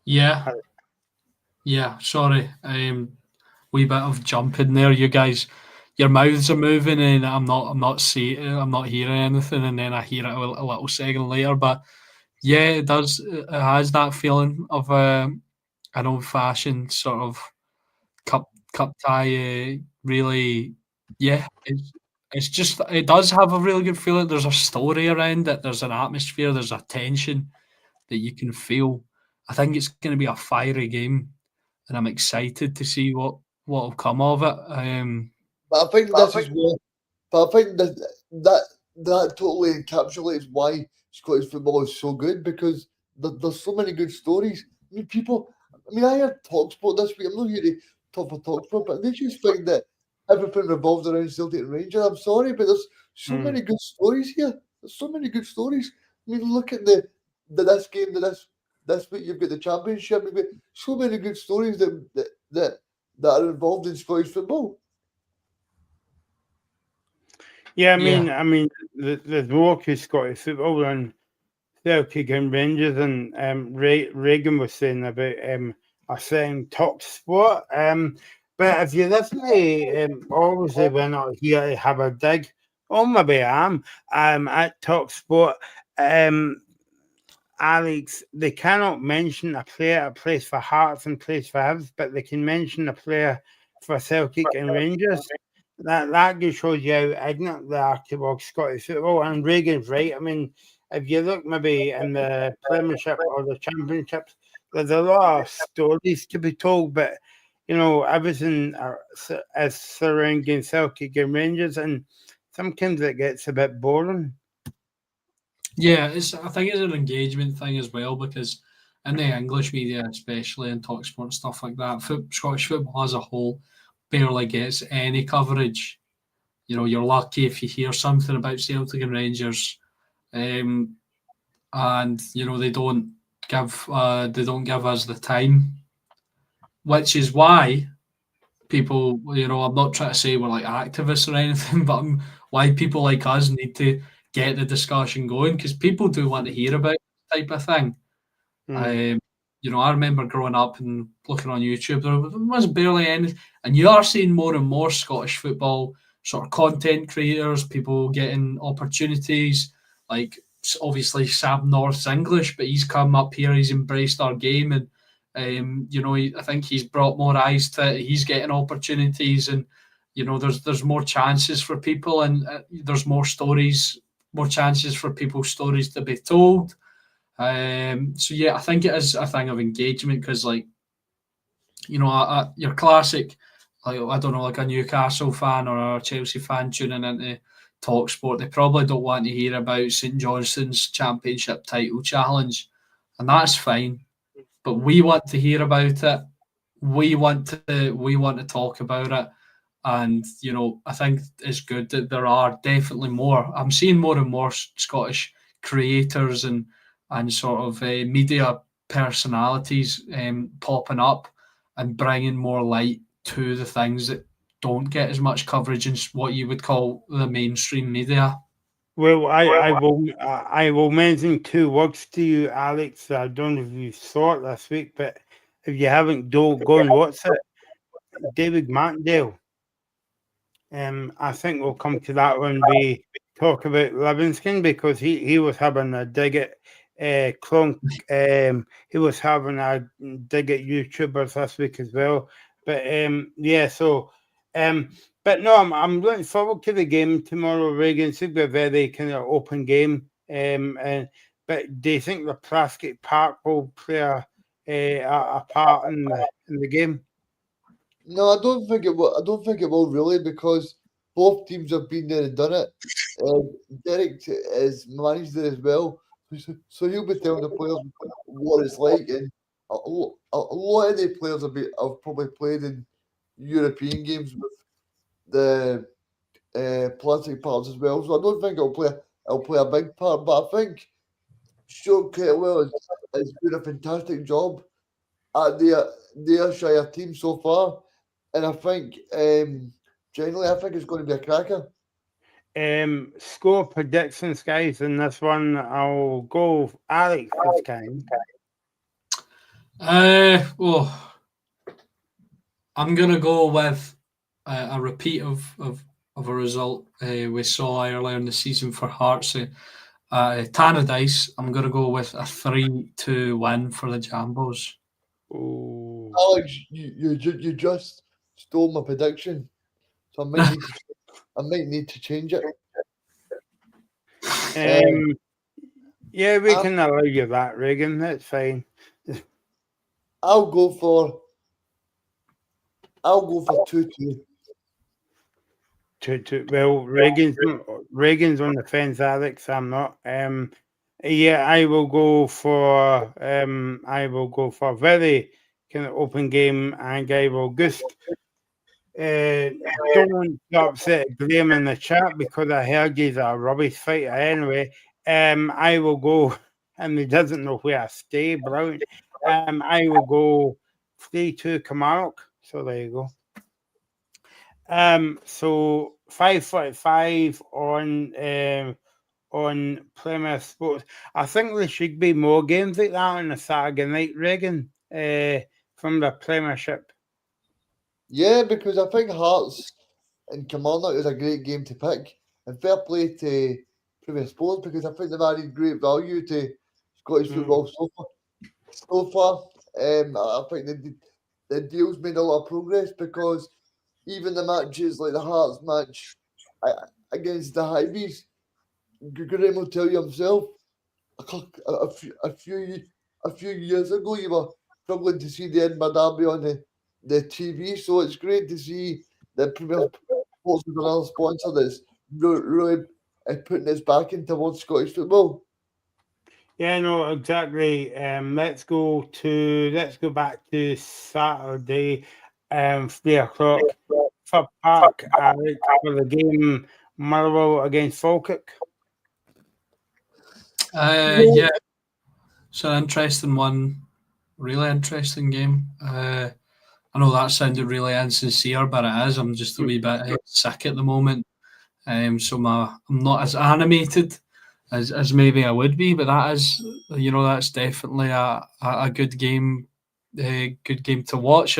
Speaker 3: Yeah, yeah. Sorry, wee bit of jumping there. You guys, your mouths are moving, and I'm not hearing anything, and then I hear it a little second later. But yeah, it does. It has that feeling of an old fashioned sort of cup tie. Really, yeah. It's just it does have a really good feeling. There's a story around it. There's an atmosphere. There's a tension that you can feel. I think it's going to be a fiery game, and I'm excited to see what will come of it.
Speaker 2: But I think this is where. But I think that totally encapsulates why Scottish football is so good because there's so many good stories. I mean, people. I mean, I heard Talksport this week. I'm not here to talk for Talksport, but they just think that everything revolves around Celtic and Rangers. I'm sorry, but there's so many good stories here. There's so many good stories. I mean, look at this game, this week. You've got the championship. You've got so many good stories that are involved in Scottish football.
Speaker 4: Yeah,
Speaker 3: Yeah,
Speaker 4: I mean, there's more to Scottish football than Celtic and Rangers, and Reagan was saying about a certain top sport. But if you listen to, obviously we're not here to have a dig. Oh, maybe I am. At Top Sport, Alex, they cannot mention a player that plays for Hearts and plays for Hibs, but they can mention a player for Celtic and Rangers. That just shows you how ignorant they are towards Scottish football. And Reagan's right. I mean, if you look maybe in the Premiership or the Championships, there's a lot of stories to be told, but everything is surrounding Celtic and Rangers, and sometimes it gets a bit boring.
Speaker 3: Yeah, I think it's an engagement thing as well because in the English media, especially in Talksport and stuff like that, Scottish football as a whole barely gets any coverage. You're lucky if you hear something about Celtic and Rangers, and they don't give us the time, which is why people, I'm not trying to say we're like activists or anything, but why people like us need to get the discussion going because people do want to hear about this type of thing.
Speaker 4: Mm.
Speaker 3: I remember growing up and looking on YouTube, there was barely any, and you are seeing more and more Scottish football sort of content creators, people getting opportunities. Like obviously Sam North's English, but he's come up here, he's embraced our game, and I think he's brought more eyes to it. He's getting opportunities, and there's more chances for people, and there's more stories, more chances for people's stories to be told. So yeah, I think it is a thing of engagement because, like, your classic, like I don't know, like a Newcastle fan or a Chelsea fan tuning into Talk Sport, they probably don't want to hear about St Johnstone's Championship title challenge, and that's fine. But we want to hear about it. We want to talk about it, and I think it's good that there are definitely more. I'm seeing more and more Scottish creators and sort of media personalities popping up and bringing more light to the things that don't get as much coverage in what you would call the mainstream media.
Speaker 4: Well, I will mention two words to you, Alex. I don't know if you saw it this week, but if you haven't, go and watch it. David Martindale. I think we'll come to that when we talk about Livingston because he was having a dig at Clonk. He was having a dig at YouTubers this week as well. But yeah, so but no, I'm looking forward to the game tomorrow, Reagan. It's going to be a very kind of open game. But do you think the Plaskett Park will play a part in the game?
Speaker 2: No, I don't think it will. I don't think it will really because both teams have been there and done it. Derek is managed it as well, so he'll be telling the players what it's like. And a lot of the players have probably played in European games with the plastic parts as well. So I don't think it'll play a big part. But I think Stuart Kettlewell is doing a fantastic job at their Shire team so far. And I think generally, I think it's going to be a cracker.
Speaker 4: Score predictions, guys, in this one. I'll go Alex this time.
Speaker 3: Well, I'm gonna go with a repeat of a result we saw earlier in the season for Hearts. Tannadice, I'm gonna go with a 3-2 win for the Jambos.
Speaker 4: Ooh.
Speaker 2: Alex, you just stole my prediction, so I might need to change it.
Speaker 4: Yeah, we can allow you that, Reagan. That's fine.
Speaker 2: I'll go for 2-2.
Speaker 4: Well, Reagan's on the fence, Alex. I'm not. Yeah, I will go for a very kind of open game, and I will just don't want to upset Graham in the chat because I heard he's a rubbish fighter anyway. I will go, and he doesn't know where I stay, Brown. I will go 3-2 Kamarok. So there you go. So 5:45 on Premier Sports. I think there should be more games like that on a Saturday night, Reagan, from the Premiership.
Speaker 2: Yeah, because I think Hearts and Kilmarnock is a great game to pick. And fair play to Premier Sports because I think they've added great value to Scottish football so far. I think the deal's made a lot of progress because even the matches like the Hearts match against the Highbees, Graham will tell you himself. A few years ago, you were struggling to see the Edinburgh Derby on the TV. So it's great to see that Premier Sports with another sponsor that's really putting its back in towards Scottish football.
Speaker 4: Yeah, no, exactly. Let's go back to Saturday, 3 o'clock for Park, Alex, for the game Motherwell against Falkirk.
Speaker 3: Yeah, it's an interesting one, really interesting game. I know that sounded really insincere, but it is. I'm just a wee bit sick at the moment, so I'm not as animated as maybe I would be. But that is, that's definitely a good game, good game to watch.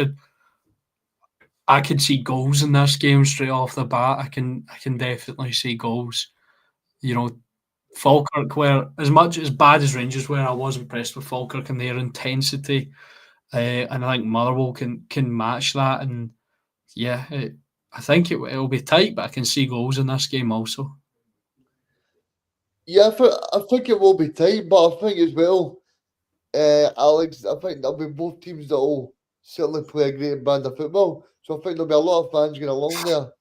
Speaker 3: I could see goals in this game straight off the bat. I can definitely see goals. You know, Falkirk were as much as bad as Rangers were. I was impressed with Falkirk and their intensity, and I think Motherwell can match that. And yeah, I think it'll be tight, but I can see goals in this game also.
Speaker 2: Yeah, I think it will be tight, but I think as well, Alex, I think there'll be both teams that will certainly play a great brand of football. So I think there'll be a lot of fans going along there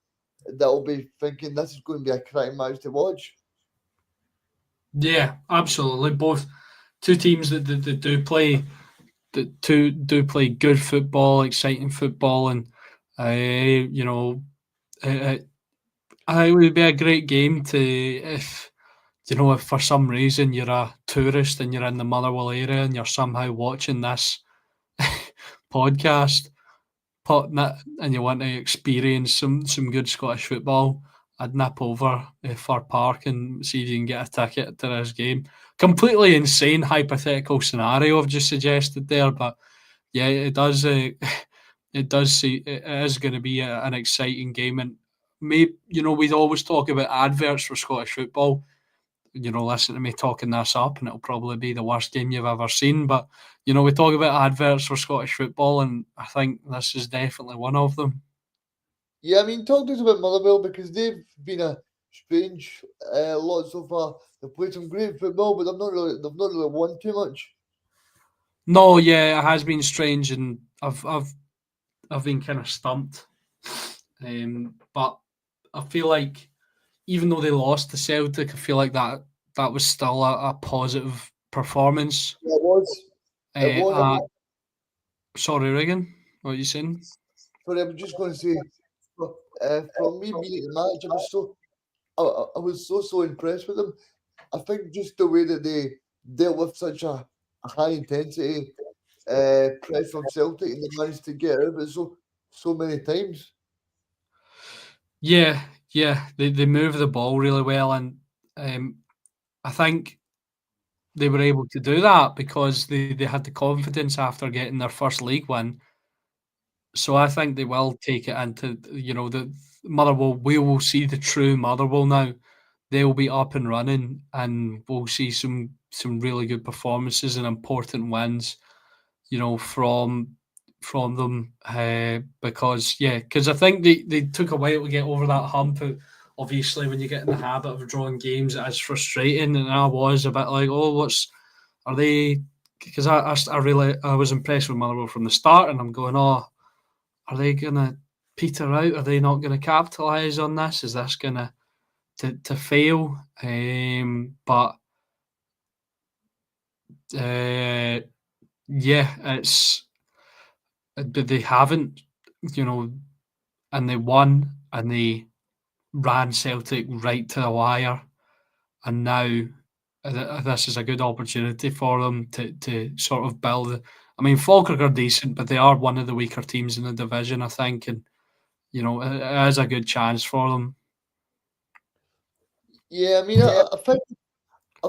Speaker 2: that will be thinking this is going to be a cracking match to watch.
Speaker 3: Yeah, absolutely. Both two teams that do play do play good football, exciting football, and it would be a great game to if for some reason you're a tourist and you're in the Motherwell area and you're somehow watching this podcast and you want to experience some good Scottish football, I'd nip over Fir Park and see if you can get a ticket to this game. Completely insane hypothetical scenario I've just suggested there, but yeah, it does. It does see it is going to be an exciting game, and maybe we'd always talk about adverts for Scottish football. Listen to me talking this up, and it'll probably be the worst game you've ever seen. But we talk about adverts for Scottish football, and I think this is definitely one of them.
Speaker 2: Yeah, I mean, talk to us about Motherwell because they've been a strange lot so far. They've played some great football, but they've not really won too much.
Speaker 3: No, yeah, it has been strange, and I've been kind of stumped. But I feel like even though they lost to Celtic, I feel like that was still a positive performance.
Speaker 2: Yeah, it was. It was. I mean,
Speaker 3: Sorry, Regan, what are you saying?
Speaker 2: sorry, I was just going to say, from me being at the match, I was so impressed with them. I think just the way that they dealt with such a high intensity press from Celtic and they managed to get out of it so many times.
Speaker 3: Yeah, yeah, they move the ball really well, and I think they were able to do that because they had the confidence after getting their first league win. So I think they will take it into the Motherwell. We will see the true Motherwell now. They'll be up and running, and we'll see some really good performances and important wins. From them because I think they took a while to get over that hump. Obviously, when you get in the habit of drawing games, it is frustrating, and I was a bit like, oh, are they? Because I was impressed with Motherwell from the start, and I'm going, oh, are they gonna peter out? Are they not going to capitalise on this? Is this gonna to fail? But yeah, but they haven't, you know, and they won and they ran Celtic right to the wire, and now this is a good opportunity for them to sort of build. I mean, Falkirk are decent, but they are one of the weaker teams in the division, I think, and it is a good chance for them.
Speaker 2: Yeah, I mean, I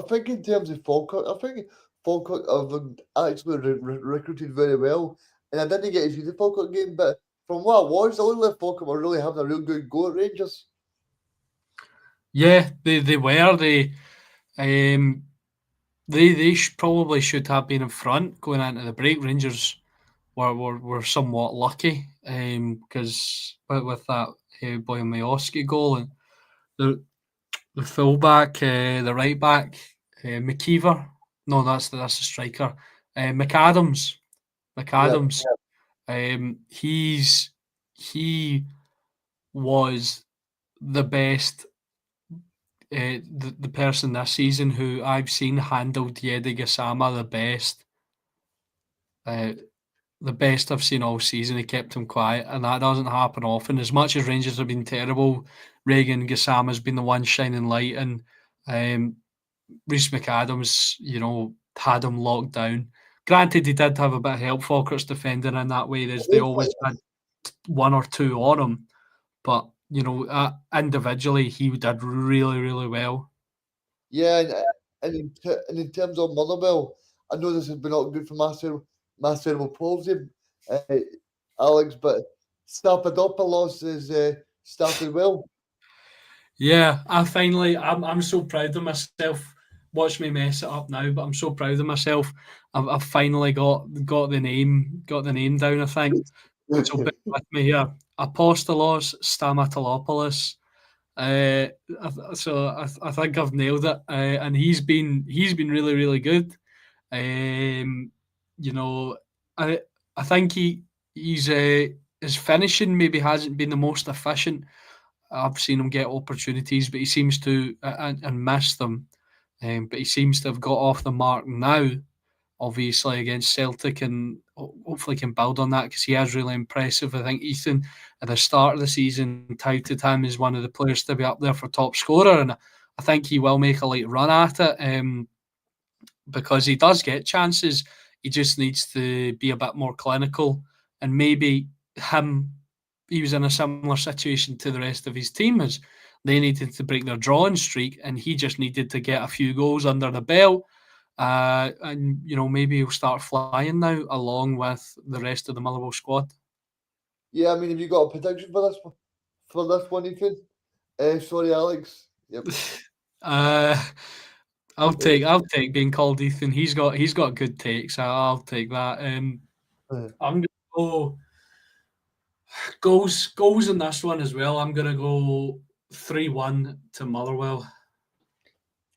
Speaker 2: think in terms of Falkirk, I think Falkirk have actually recruited very well. And I didn't get to see the Falkirk game, but from what I watched, it looked like Falkirk were really having a real good go at Rangers.
Speaker 3: Yeah, they were um they probably should have been in front going into the break. Rangers were somewhat lucky because with that Boy Mayoski goal and the fullback, the right back, McKeever. No, that's the striker. McAdams.
Speaker 2: Yeah,
Speaker 3: McAdams. He was the best, the person this season who I've seen handled Yedi Gassama the best. The best I've seen all season. He kept him quiet, and that doesn't happen often. As much as Rangers have been terrible, Reagan Gassama's been the one shining light, and Rhys McAdams, had him locked down. Granted, he did have a bit of help, Falkirk's defending in that way, as they always had one or two on him. But, individually, he did really, really well.
Speaker 2: Yeah, and in terms of Motherwell, I know this has been not good for my cerebral palsy, Alex, but Stapadopoulos is started well.
Speaker 3: Yeah, I'm so proud of myself. Watch me mess it up now, but I'm so proud of myself. I've finally got the name down, I think. So bear with me here. Apostolos Stamatolopoulos. I think I've nailed it, and he's been really, really good. I think he's his finishing maybe hasn't been the most efficient. I've seen him get opportunities, but he seems to and miss them. But he seems to have got off the mark now, obviously against Celtic, and hopefully can build on that because he is really impressive. I think Ethan at the start of the season touted him as one of the players to be up there for top scorer, and I think he will make a late run at it because he does get chances. He just needs to be a bit more clinical, and maybe he was in a similar situation to the rest of his team as they needed to break their drawing streak, and he just needed to get a few goals under the belt. And maybe he'll start flying now along with the rest of the Motherwell squad.
Speaker 2: Yeah, I mean, have you got a prediction for this one, Ethan? Sorry, Alex. Yep.
Speaker 3: I'll take being called Ethan. He's got good takes. I'll take that. I'm gonna go goals in this one as well. I'm gonna go 3-1 to Motherwell.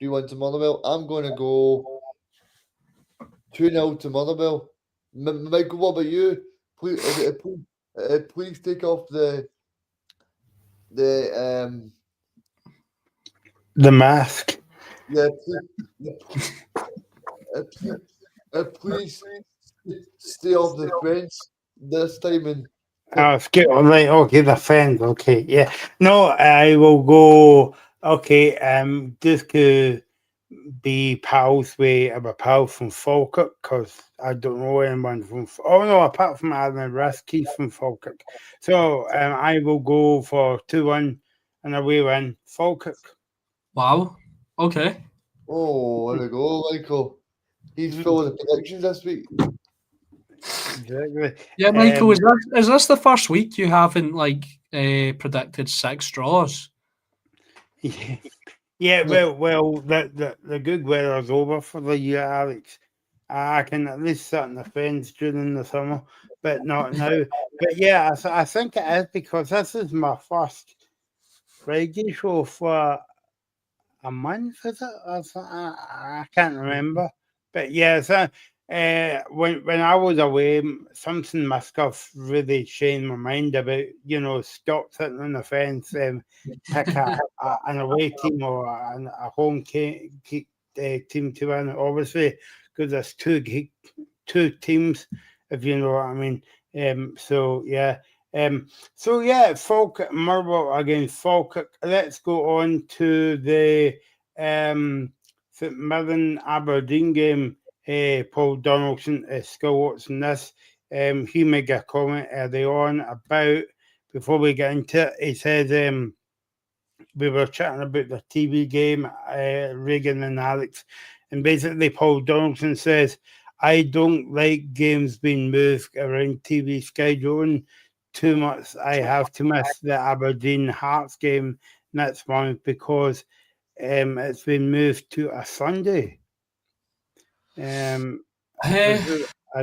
Speaker 2: 3-1 to Motherwell. I'm going to go 2-0 to Motherwell. Michael, what about you? Please take off the
Speaker 4: mask.
Speaker 2: Yeah, please stay off the French this time. And
Speaker 4: right, okay, the fence, okay, yeah. No, I will go, okay, just to be pals with our pal from Falkirk, because I don't know anyone from, apart from Alan Risky from Falkirk. So I will go for 2-1 and away win, Falkirk.
Speaker 3: Wow, okay.
Speaker 2: Oh, there we go, Michael. He's full of predictions this week.
Speaker 4: Exactly.
Speaker 3: Yeah, Michael, is this the first week you haven't predicted 6 draws?
Speaker 4: Yeah, well, the good weather's over for the year, Alex. I can at least sit on the fence during the summer, but not now. But yeah, I think it is because this is my first Friday show for a month, is it? I can't remember. But yeah, so when I was away, something must have really changed my mind about, stop sitting on the fence and pick an away team or a home team to win, obviously, because there's two teams, if you know what I mean. So yeah. Falkirk, Motherwell against Falkirk. Let's go on to the St Mirren Aberdeen game. Paul Donaldson is still watching this. He made a comment early on about, before we get into it, he said we were chatting about the TV game, Reagan and Alex, and basically Paul Donaldson says, I don't like games being moved around TV scheduling too much. I have to miss the Aberdeen Hearts game next month because it's been moved to a Sunday. I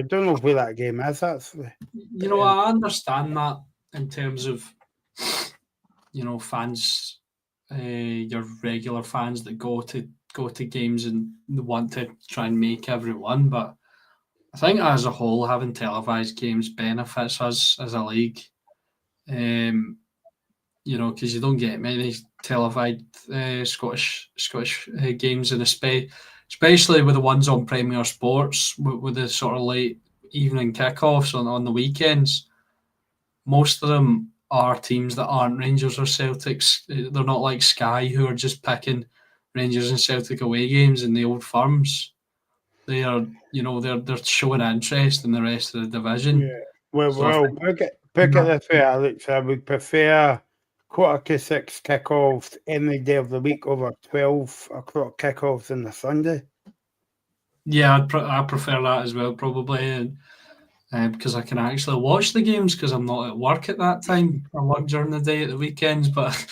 Speaker 4: don't know where that game is actually.
Speaker 3: I understand that in terms of fans, your regular fans that go to games and want to try and make everyone, but I think as a whole, having televised games benefits us as a league. You know, because you don't get many televised Scottish games, and especially with the ones on Premier Sports with the sort of late evening kickoffs on the weekends. Most of them are teams that aren't Rangers or Celtics. They're not like Sky, who are just picking Rangers and Celtic away games in the old firms. They are, you know, they're showing interest in the rest of the division.
Speaker 4: Yeah. Well,
Speaker 3: So
Speaker 4: pick it this way, Alex. I would prefer 5:45 kickoffs any day of the week over 12 o'clock kickoffs on the Sunday.
Speaker 3: Yeah, I prefer that as well, probably, and because I can actually watch the games because I'm not at work at that time. I work during the day at the weekends, but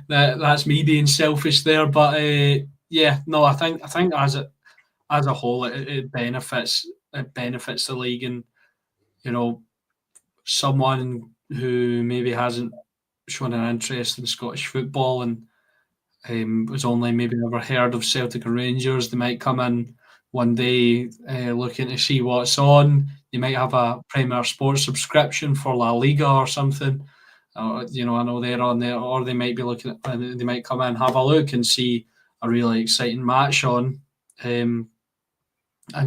Speaker 3: that's me being selfish there. But yeah, no, I think as a whole, it benefits the league, and you know, someone who maybe hasn't shown an interest in Scottish football and was only maybe ever heard of Celtic and Rangers, they might come in one day looking to see what's on. They might have a Premier Sports subscription for La Liga or something. You know, I know they're on there, or they might be looking at. They might come in, have a look, and see a really exciting match on, and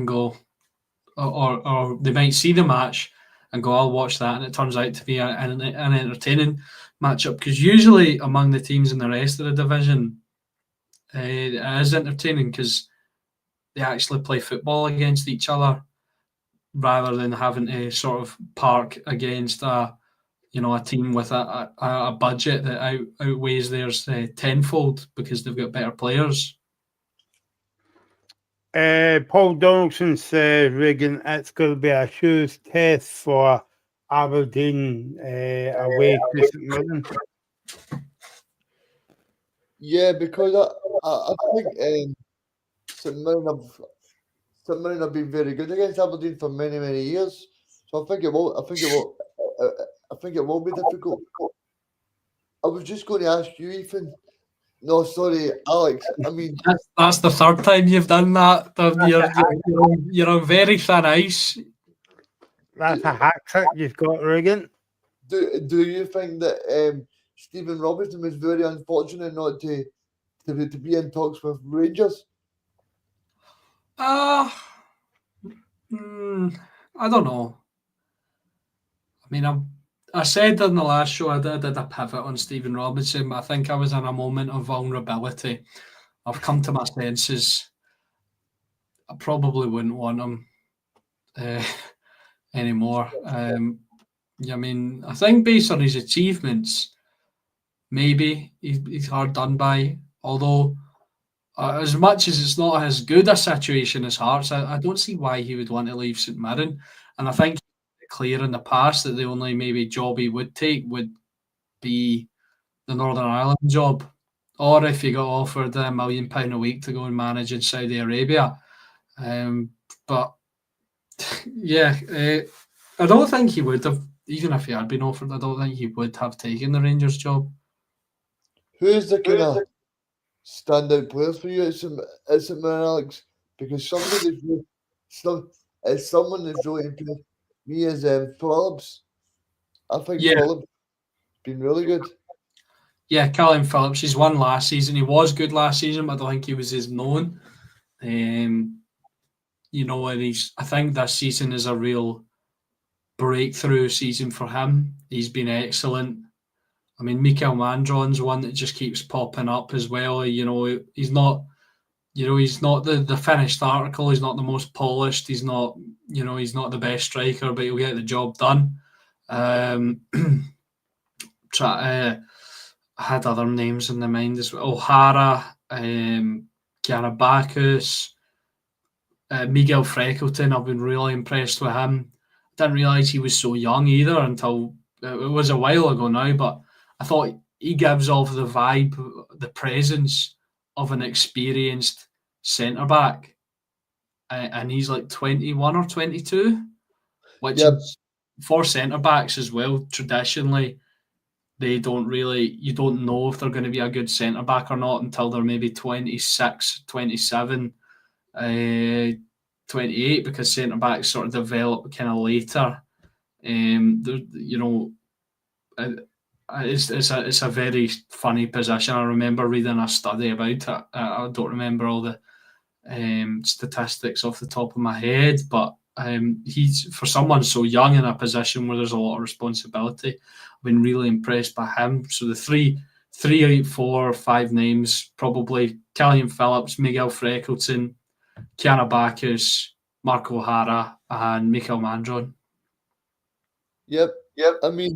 Speaker 3: go, or they might see the match and go, "I'll watch that," and it turns out to be an entertaining matchup, because usually among the teams in the rest of the division, it is entertaining because they actually play football against each other rather than having to sort of park against a team with a budget that outweighs theirs tenfold because they've got better players.
Speaker 4: Paul Donaldson says, Regan, it's going to be a shoes test for Aberdeen away to St Mirren.
Speaker 2: Yeah, because I think St Mirren have been very good against Aberdeen for many years. So I think it will be difficult. I was just going to ask you, Ethan. No, sorry, Alex. I mean,
Speaker 3: that's the third time you've done that. You're on very thin ice.
Speaker 4: That's a hat trick you've got, Regan.
Speaker 2: Do you think that Stephen Robertson was very unfortunate not to be in talks with Rangers?
Speaker 3: I don't know. I mean, I said in the last show I did a pivot on Stephen Robinson, but I think I was in a moment of vulnerability. I've come to my senses. I probably wouldn't want him anymore. I mean, I think based on his achievements, maybe he's hard done by. Although, as much as it's not as good a situation as Hearts, I don't see why he would want to leave St Mirren. And I think clear in the past that the only maybe job he would take would be the Northern Ireland job, or if he got offered £1 million a week to go and manage in Saudi Arabia. But yeah, I don't think he would have, even if he had been offered. I don't think he would have taken the Rangers job.
Speaker 2: Who's the kind of standout players for you at St Mirren, Alex? Because someone that's really impressed me is Phillips. I think Phillips has been really good.
Speaker 3: Yeah, Callum Phillips. He's won last season. He was good last season, but I don't think he was as known. You know, and I think this season is a real breakthrough season for him. He's been excellent. I mean, Mikael Mandron's one that just keeps popping up as well. You know, he's not the finished article. He's not the most polished. He's not the best striker, but he'll get the job done. I had other names in the mind as well. O'Hara, Garabakis, Miguel Freckleton. I've been really impressed with him. I didn't realise he was so young either until it was a while ago now, but I thought he gives off the vibe, the presence of an experienced centre-back. And he's like 21 or 22, which is for centre-backs as well, traditionally, you don't know if they're going to be a good centre-back or not until they're maybe 26, 27. 28 because centre backs sort of develop kind of later. It's a very funny position. I remember reading a study about it. I don't remember all the statistics off the top of my head, but he's, for someone so young in a position where there's a lot of responsibility, I've been really impressed by him. So the three, 4, 5 names, probably Callian Phillips, Miguel Freckleton, Kiana Bacchus, Mark O'Hara, and Michael Mandron.
Speaker 2: Yep. I mean,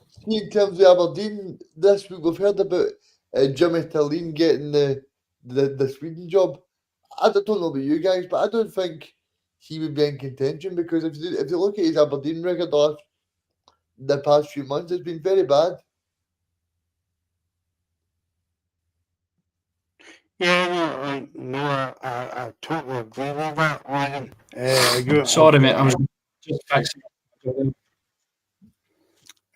Speaker 2: see, in terms of Aberdeen this week, we've heard about Jimmy Tillene getting the Sweden job. I don't know about you guys, but I don't think he would be in contention, because if you look at his Aberdeen record the past few months, it's been very bad.
Speaker 4: Yeah, I totally agree with that, Ryan.
Speaker 3: Sorry, mate, I was just fixing.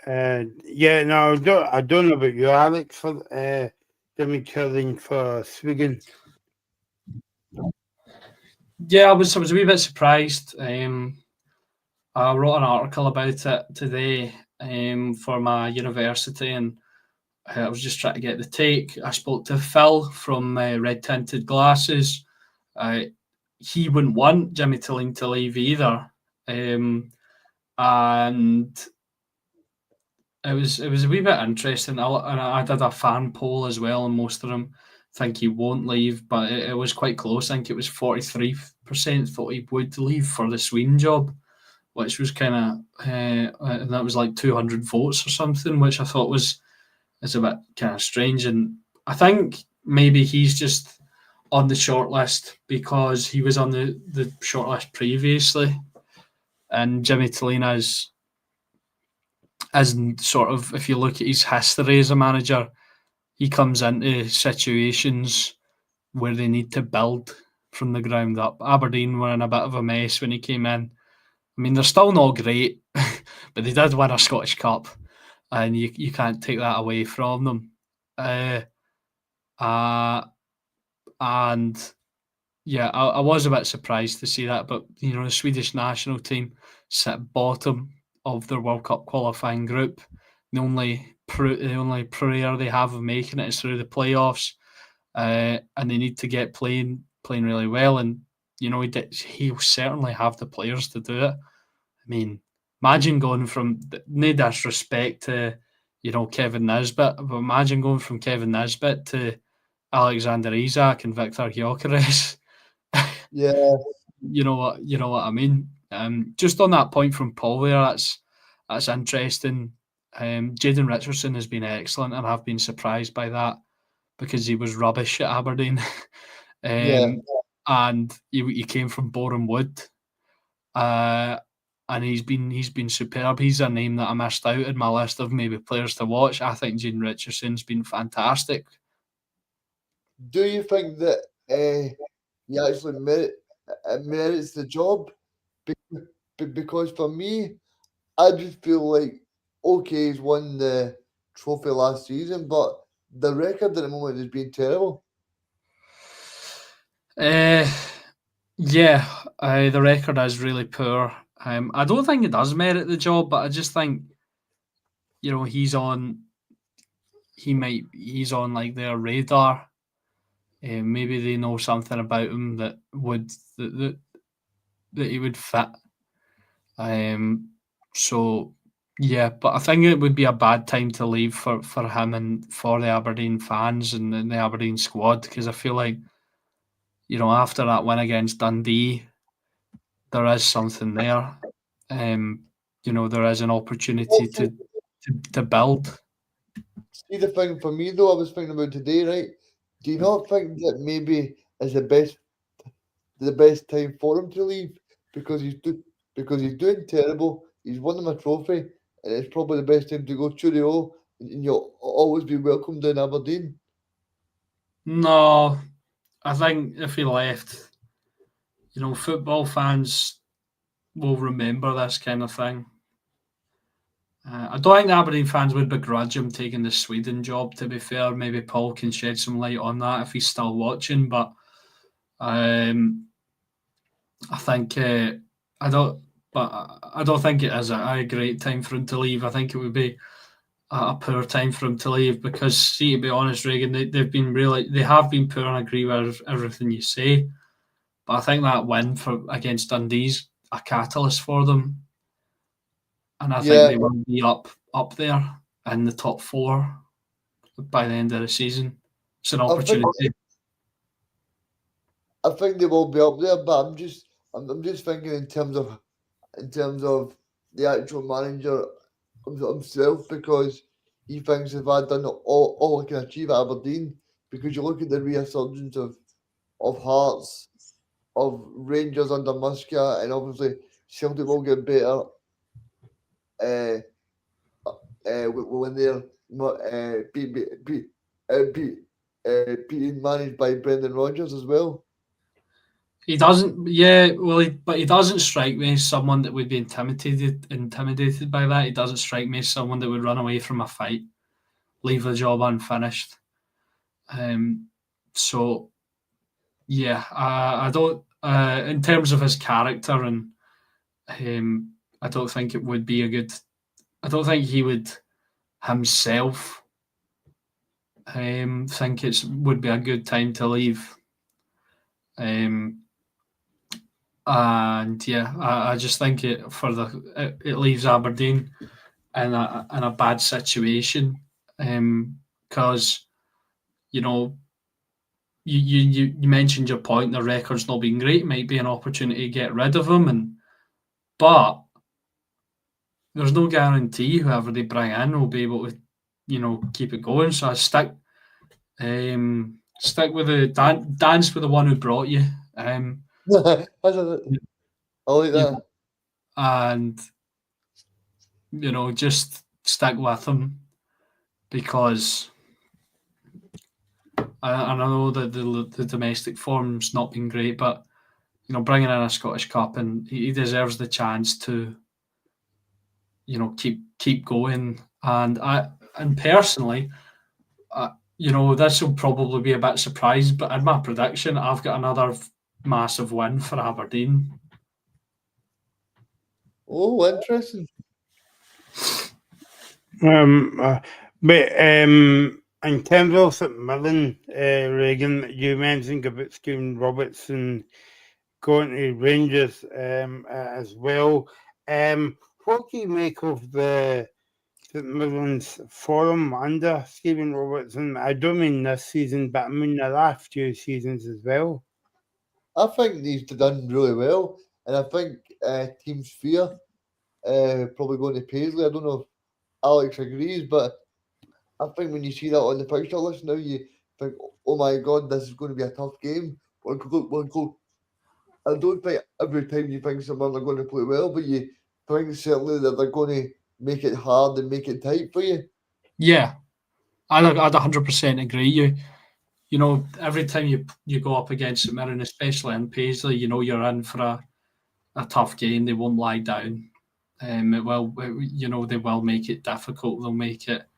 Speaker 4: Yeah, no, I don't know about you, Alex, for Jimmy Tillene for Sweden.
Speaker 3: Yeah, I was a wee bit surprised. I wrote an article about it today for my university, and I was just trying to get the take. I spoke to Phil from Red Tinted Glasses. He wouldn't want Jimmy Tillene to leave either, and it was a wee bit interesting. I did a fan poll as well, and most of them think he won't leave, but it was quite close. I think it was 43% thought he would leave for the Sweden job, which was kind of and that was like 200 votes or something, which I thought is a bit kind of strange. And I think maybe he's just on the shortlist because he was on the shortlist previously, and Jimmy Tillene is sort of, if you look at his history as a manager, he comes into situations where they need to build from the ground up. Aberdeen were in a bit of a mess when he came in. I mean, they're still not great, but they did win a Scottish Cup, and you can't take that away from them. And yeah, I was a bit surprised to see that, but the Swedish national team sit bottom of their World Cup qualifying group. The only prayer they have of making it is through the playoffs, and they need to get playing really well. And he certainly have the players to do it. I mean, imagine going from, no disrespect to Kevin Nisbet, but imagine going from Kevin Nisbet to Alexander Isak and Victor Gyökeres.
Speaker 2: Yeah,
Speaker 3: you know what I mean. Just on that point from Paul there, that's interesting. Jayden Richardson has been excellent, and I've been surprised by that because he was rubbish at Aberdeen. And he came from Boreham Wood, and he's been superb. He's a name that I missed out in my list of maybe players to watch. I think Jayden Richardson's been fantastic.
Speaker 2: Do you think that he actually merits the job? Because for me, I just feel like, okay, he's won the trophy last season, but the record at the moment has been terrible.
Speaker 3: The record is really poor. I don't think he does merit the job, but I just think he's on like their radar. Maybe they know something about him that he would fit. So yeah, but I think it would be a bad time to leave for him and for the Aberdeen fans and the Aberdeen squad, because I feel like after that win against Dundee, there is something there. There is an opportunity to build.
Speaker 2: See, the thing for me though, I was thinking about today, right? Do you not think that maybe is the best time for him to leave, because he's doing terrible? He's won them a trophy, and it's probably the best time to go. Cheerio, and you'll always be welcomed in Aberdeen.
Speaker 3: No, I think if he left, football fans will remember this kind of thing. I don't think the Aberdeen fans would begrudge him taking the Sweden job, to be fair. Maybe Paul can shed some light on that if he's still watching, but I think I don't think it is a great time for him to leave. I think it would be a poor time for him to leave because, see, to be honest, Reagan, they have been poor, and I agree with everything you say. But I think that win against Dundee's a catalyst for them, and I think
Speaker 2: Yeah,
Speaker 3: they will be up there in the top 4 by the end of the season. It's an
Speaker 2: I think
Speaker 3: opportunity.
Speaker 2: they will be up there, but I'm just thinking in terms of the actual manager himself, because he thinks if I'd done all I can achieve at Aberdeen, because you look at the resurgence of Hearts, of Rangers under Muscat, and obviously Celtic will get better uh, when they're being managed by Brendan Rodgers as well.
Speaker 3: He doesn't, yeah, well, but he doesn't strike me as someone that would be intimidated by that. He doesn't strike me as someone that would run away from a fight, leave the job unfinished. So, yeah, I don't. In terms of his character, and I don't think it would be a good. I don't think he would himself think it would be a good time to leave. And yeah, I just think it leaves Aberdeen in a bad situation, because you know you mentioned your point. The record's not been great. It might be an opportunity to get rid of him, but there's no guarantee whoever they bring in will be able to keep it going. So I stick with the dance with the one who brought you.
Speaker 2: I like
Speaker 3: You
Speaker 2: that.
Speaker 3: know, and just stick with him, because I know that the domestic form's not been great, but bringing in a Scottish Cup, and he deserves the chance to keep going. And personally, this will probably be a bit surprised, but in my prediction, I've got another massive win for Aberdeen.
Speaker 2: Oh, interesting.
Speaker 4: But in terms of St Mirren, Reagan, you mentioned about Stephen Robertson going to Rangers as well. What do you make of the St Mirren's form under Stephen Robertson? I don't mean this season, but I mean the last few seasons as well.
Speaker 2: I think he's done really well, and I think Team Sphere probably going to Paisley. I don't know if Alex agrees, but I think when you see that on the fixture list now, you think, oh my God, this is going to be a tough game. I don't think every time you think someone are going to play well, but you think certainly that they're going to make it hard and make it tight for you.
Speaker 3: Yeah, I'd 100% agree. Every time you go up against St Mirren, especially in Paisley, you're in for a tough game. They won't lie down. They will make it difficult. They'll make it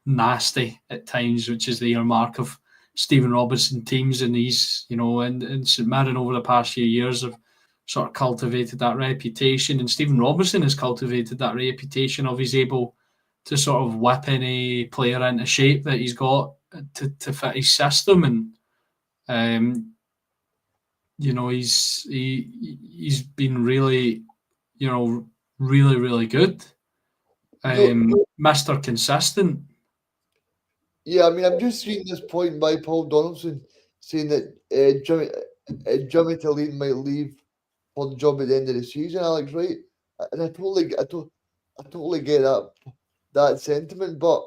Speaker 3: nasty at times, which is the earmark of Stephen Robertson teams. And he's, and St Mirren over the past few years have sort of cultivated that reputation. And Stephen Robertson has cultivated that reputation of he's able to sort of whip any player into shape that he's got to fit his system. And he's been really, really, really good. Mr. Consistent.
Speaker 2: Yeah, I mean, I'm just seeing this point by Paul Donaldson saying that Jimmy Talene might leave for the job at the end of the season. Alex, right? And I totally get that sentiment, but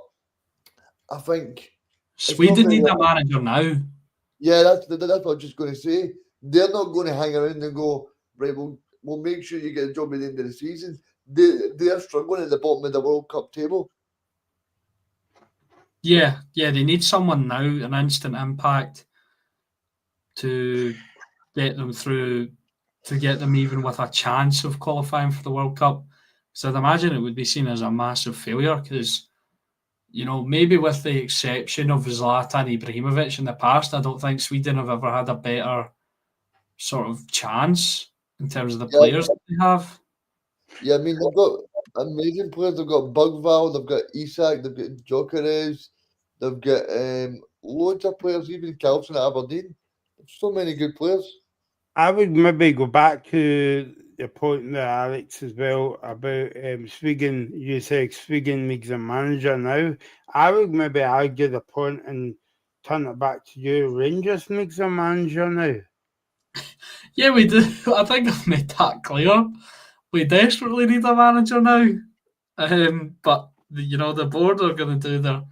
Speaker 2: I think
Speaker 3: Sweden need a manager now.
Speaker 2: Yeah, that's what I was just going to say. They're not going to hang around and go, right, we'll make sure you get a job at the end of the season. They're struggling at the bottom of the World Cup table.
Speaker 3: Yeah, they need someone now, an instant impact to get them through, to get them even with a chance of qualifying for the World Cup. So I'd imagine it would be seen as a massive failure because, maybe with the exception of Zlatan Ibrahimovic in the past, I don't think Sweden have ever had a better sort of chance in terms of the
Speaker 2: Yeah.
Speaker 3: players that they have.
Speaker 2: Yeah, I mean, they've got amazing players. They've got Bugval, they've got Isak, they've got Jokeres, they've got loads of players, even Carlson at Aberdeen. So many good players.
Speaker 4: I would maybe go back to the point that Alex as well about Swigan. You said Swigan makes a manager now. I would maybe argue the point and turn it back to you. Rangers makes a manager now.
Speaker 3: Yeah, we do. I think I've made that clear. We desperately need a manager now. But the board are going to do their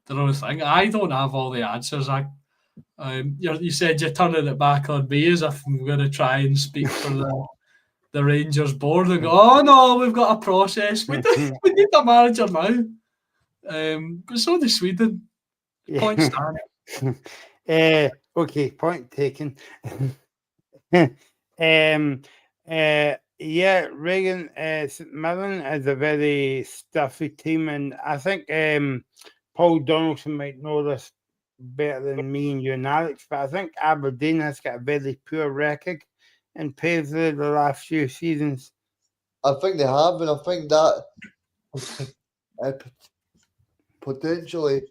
Speaker 3: own thing. I don't have all the answers. You said you're turning it back on me as if I'm going to try and speak for the Rangers board and go, oh no, we've got a process. We need a manager now. But so does Sweden. Point stand.
Speaker 4: Okay, point taken. Yeah, Reagan, St Mirren is a very stuffy team, and I think Paul Donaldson might know this better than me and you and Alex, but I think Aberdeen has got a very poor record in Paisley the last few seasons.
Speaker 2: I think they have, and I think that potentially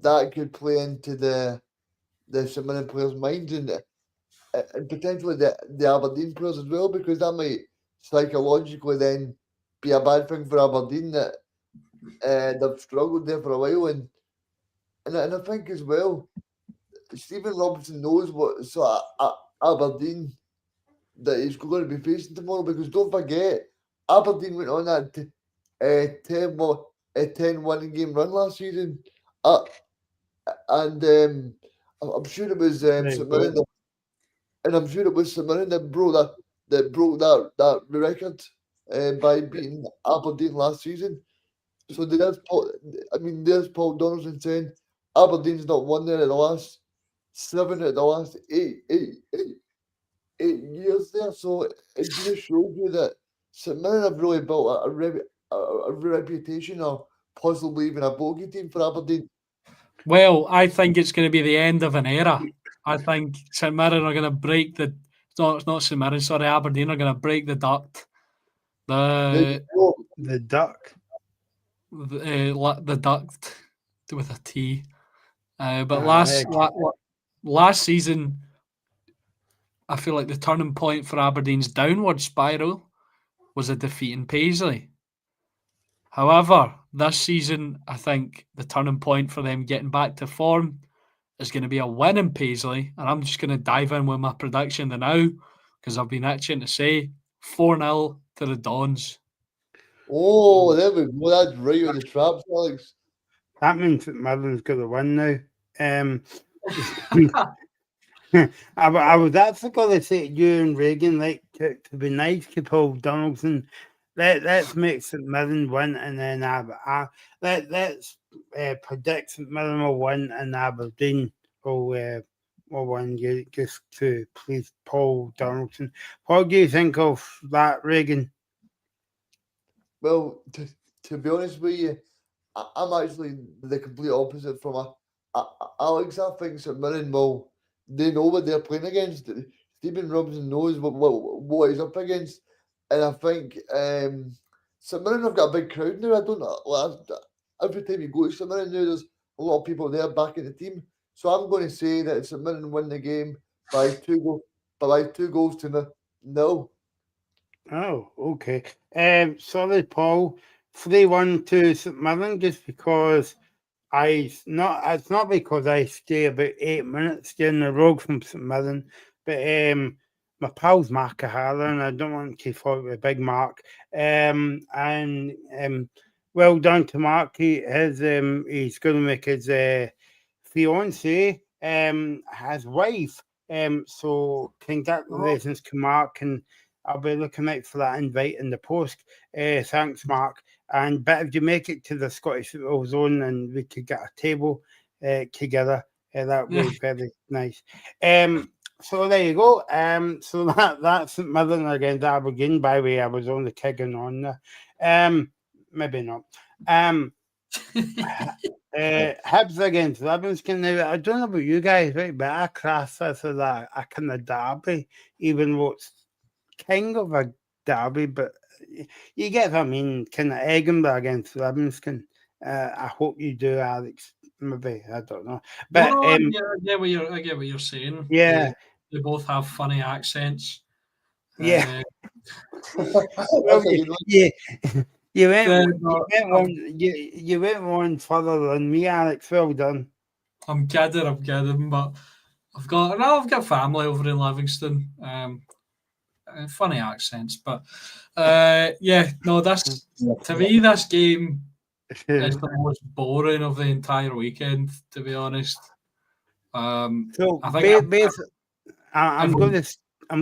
Speaker 2: that could play into the St Mirren players' minds and potentially the Aberdeen players as well, because that might psychologically then be a bad thing for Aberdeen that they've struggled there for a while, and I think as well, Stephen Robinson knows what sort of Aberdeen that he's going to be facing tomorrow, because don't forget, Aberdeen went on that 10-1 game run last season, and I'm sure it was St Mirren, and I'm sure it was St Mirren that broke that record by beating Aberdeen last season. So there's Paul Donaldson saying Aberdeen's not won there in the last 7 out of the last 8 years there. So it just shows you that St Mirren have really built a reputation of possibly even a bogey team for Aberdeen.
Speaker 3: Well, I think it's going to be the end of an era. I think St Mirren are going to break the. No, it's not St Mirren. Sorry, Aberdeen are going to break the duct.
Speaker 4: The duck.
Speaker 3: The duct with a T. But last season, I feel like the turning point for Aberdeen's downward spiral was a defeat in Paisley. However, this season, I think the turning point for them getting back to form is going to be a win in Paisley. And I'm just going to dive in with my prediction now, because I've been itching to say 4-0 to the Dons.
Speaker 2: Oh, there we go. That's right on the traps, Alex.
Speaker 4: That means that Mirren's got the win now. I was actually going to say to you and Reagan, like, to be nice to Paul Donaldson, let's make St Mirren win, and then let's predict St Mirren will win and Aberdeen will win, just to please Paul Donaldson. What do you think of that, Reagan?
Speaker 2: Well, to be honest with you, I'm actually the complete opposite from Alex. I think St Mirren they know what they're playing against. Stephen Robinson knows what he's up against, and I think St Mirren have got a big crowd now. I don't know. Every time you go to St Mirren now, there's a lot of people there backing the team. So I'm going to say that St Mirren win the game by 2 goals to 0.
Speaker 4: Oh, okay. Sorry, Paul. 3-1 to St Mirren, just because it's not because I stay about 8 minutes down the road from St Mirren, but my pal's Mark O'Hara, and I don't want to fall with Big Mark. And well done to Mark. He's going to make his fiance his wife. So congratulations to Mark, and I'll be looking out for that invite in the post. Thanks, Mark. But if you make it to the Scottish Football Zone and we could get a table together, that would be very nice. So there you go. So that's St Mirren against Aberdeen. By the way, I was only kicking on there. Maybe not. Hibs against Livingston. Now, I don't know about you guys, right? But I class this as a kind of derby, even though it's kind of a derby, but you get what I mean, kind of Edinburgh against Livingston. I hope you do, Alex. Maybe, I don't know. But
Speaker 3: No, I get what you're saying.
Speaker 4: yeah,
Speaker 3: They both have funny accents.
Speaker 4: yeah. Well,
Speaker 2: That's a good one.
Speaker 4: you went
Speaker 3: I'm
Speaker 4: you went one further than me, Alex. Well done.
Speaker 3: kidding, but I've got family over in Livingston. Funny accents, but that's to me this game is the most boring of the entire weekend, to be honest.
Speaker 4: So
Speaker 3: I think
Speaker 4: I'm
Speaker 3: everyone-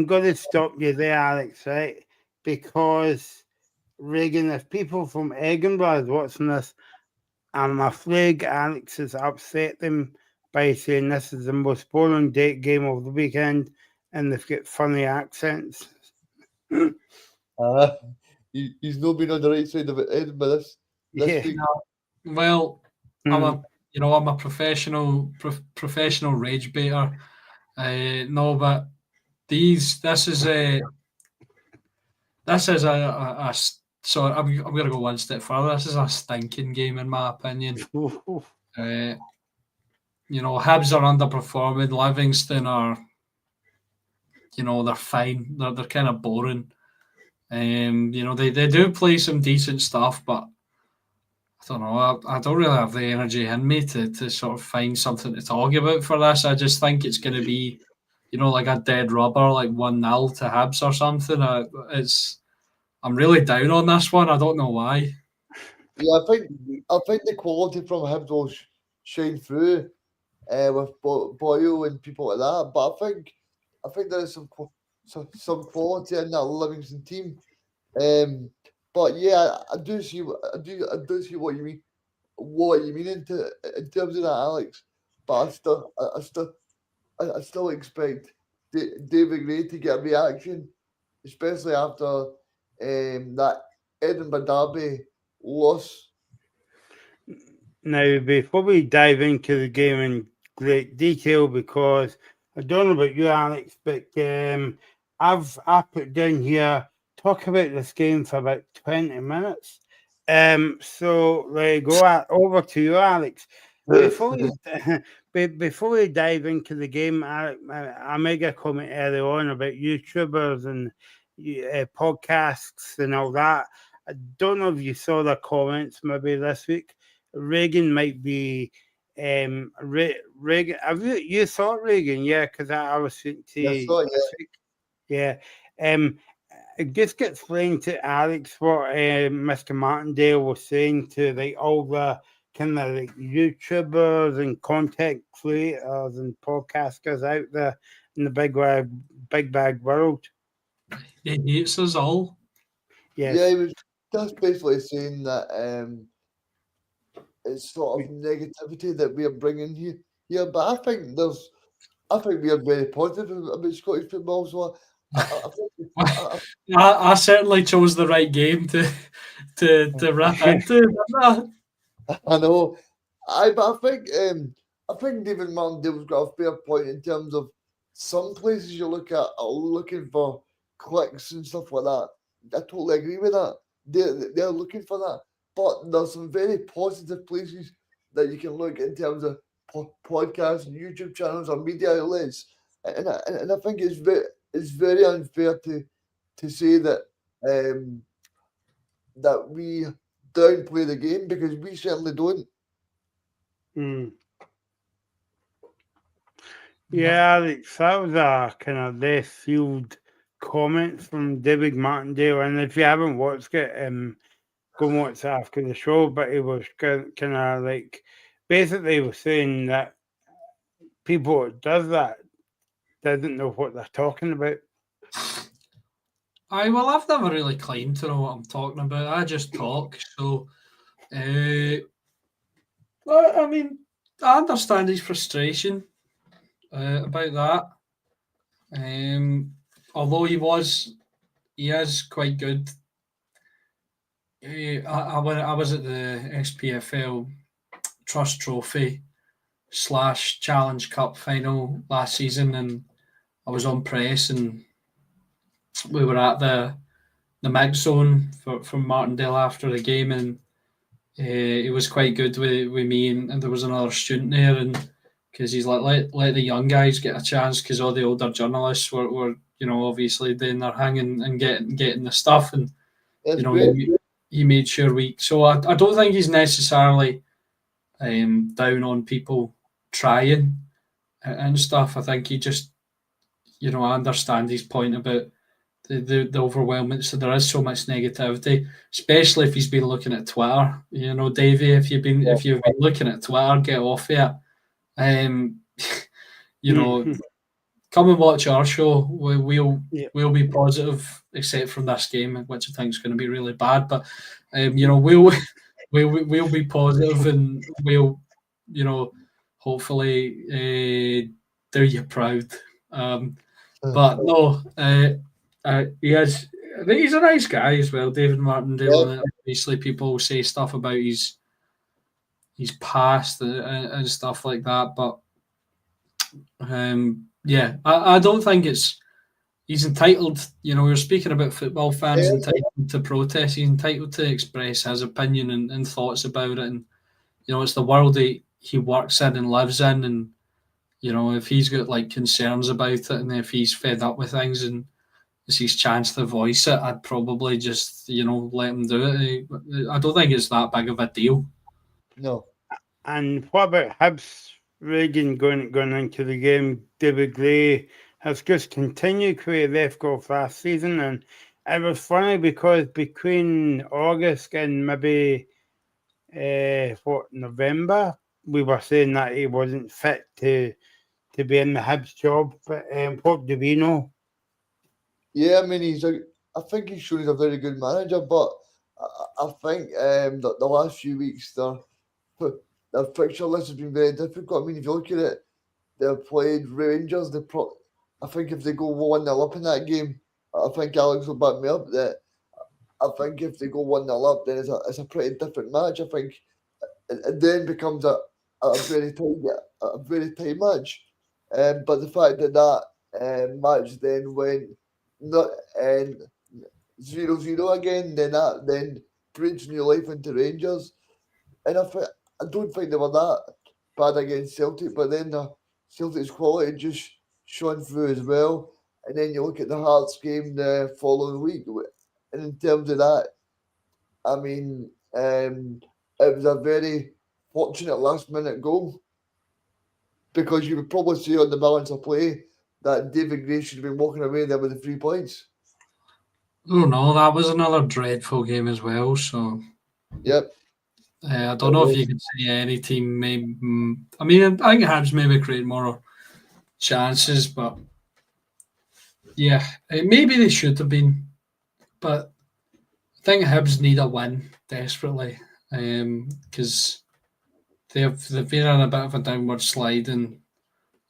Speaker 4: going to stop you there, Alex. Right, because Reagan, if people from Edinburgh is watching this, I'm afraid Alex has upset them by saying this is the most boring date game of the weekend, and they've got funny accents.
Speaker 2: He's not been on the right side of it, Edinburgh this
Speaker 4: Yeah.
Speaker 2: week.
Speaker 3: well,
Speaker 4: Mm.
Speaker 3: I'm a professional rage baiter. No, but this is a so I'm going to go one step further. This is a stinking game, in my opinion. Hibs are underperforming. Livingston are, they're fine. They're kind of boring. They do play some decent stuff, but I don't know. I don't really have the energy in me to sort of find something to talk about for this. I just think it's going to be, like a dead rubber, like 1-0 to Hibs or something. I'm really down on this one. I don't know why.
Speaker 2: Yeah, I think the quality from Hibs will shine through with Boyle and people like that. But I think there is some quality in that Livingston team. But yeah, I do see what you mean. What you mean in terms of that, Alex. But I still expect David Gray to get a reaction, especially after that Edinburgh Derby loss.
Speaker 4: Now, before we dive into the game in great detail, because I don't know about you, Alex, but I put down here talk about this game for about 20 minutes. So there you go. Over to you, Alex. Before before we dive into the game, I made a comment earlier on about YouTubers and podcasts and all that. I don't know if you saw the comments maybe this week. Reagan might be Reagan. Have you saw it, Reagan? Yeah, because I was speaking to
Speaker 2: Yes,
Speaker 4: you
Speaker 2: so,
Speaker 4: this week. Yeah. Just explain to Alex what Mr. Martindale was saying to like all the kind of like YouTubers and content creators and podcasters out there in the big bag world.
Speaker 3: He hates us all.
Speaker 4: Yes.
Speaker 2: yeah, he was just basically saying that it's sort of negativity that we are bringing here. Yeah, but I think we are very positive about Scottish football. So I think
Speaker 3: I certainly chose the right game to rip into. Didn't
Speaker 2: I know. But I think David Martindale's got a fair point in terms of some places you look at are looking for clicks and stuff like that. I totally agree with that. They're looking for that. But there's some very positive places that you can look in terms of podcasts and YouTube channels or media outlets. And I think it's very unfair to say that that we downplay the game because we certainly don't.
Speaker 4: Mm. Yeah, Alex, that was a kind of left field comment from David Martindale. And if you haven't watched it, go and watch it after the show. But he was kind of like basically was saying that people that does that doesn't know what they're talking about.
Speaker 3: Well, I've never really claimed to know what I'm talking about. I just talk. So, well, I mean, I understand his frustration about that. Although he is quite good. I was at the SPFL Trust Trophy / Challenge Cup final last season, and I was on press, and we were at the mix zone from Martindale after the game, and it was quite good with me, and there was another student there, and because he's like, let the young guys get a chance, because all the older journalists were obviously doing their thing and getting the stuff, and
Speaker 2: That's great.
Speaker 3: he made sure so I don't think he's necessarily down on people trying and stuff. I think he just I understand his point about the overwhelming. So there is so much negativity, especially if he's been looking at Twitter. Davey, if you've been looking at Twitter, get off it. Come and watch our show. We'll be positive, except from this game, which I think is going to be really bad. But we'll be positive, and we'll hopefully do you proud. But no, he's a nice guy as well, David Martindale. And obviously, people will say stuff about his past and stuff like that. But I don't think he's entitled. We were speaking about football fans entitled to protest. He's entitled to express his opinion and thoughts about it. And it's the world he works in and lives in, and if he's got like concerns about it, and if he's fed up with things and it's his chance to voice it, I'd probably just let him do it. I don't think it's that big of a deal.
Speaker 2: No.
Speaker 4: And what about Hibs? Reagan going into the game? David Gray has just continued where he left off last season, and it was funny because between August and maybe November, we were saying that he wasn't fit to be in the Hibs job. But what do we know?
Speaker 2: Yeah, I mean, I think he's shown he's a very good manager, but I think the last few weeks their fixture list has been very difficult. I mean, if you look at it, they've played Rangers. I think if they go 1-0 up in that game, I think Alex will back me up that I think if they go 1-0 up, then it's a pretty different match. I think it then becomes a very tight match. But the fact that match then went not 0-0 again, then breathes new life into Rangers. And I don't think they were that bad against Celtic, but then the Celtic's quality just shone through as well. And then you look at the Hearts game the following week, and in terms of that, I mean, it was a very fortunate last-minute goal, because you would probably see on the balance of play that David Gray should have been walking away there with the 3 points.
Speaker 3: Oh no, that was another dreadful game as well. So,
Speaker 2: yep.
Speaker 3: I don't know if you could say any team may. I mean, I think Hibs maybe create more chances, but yeah, maybe they should have been. But I think Hibs need a win desperately, because they've been on a bit of a downward slide, and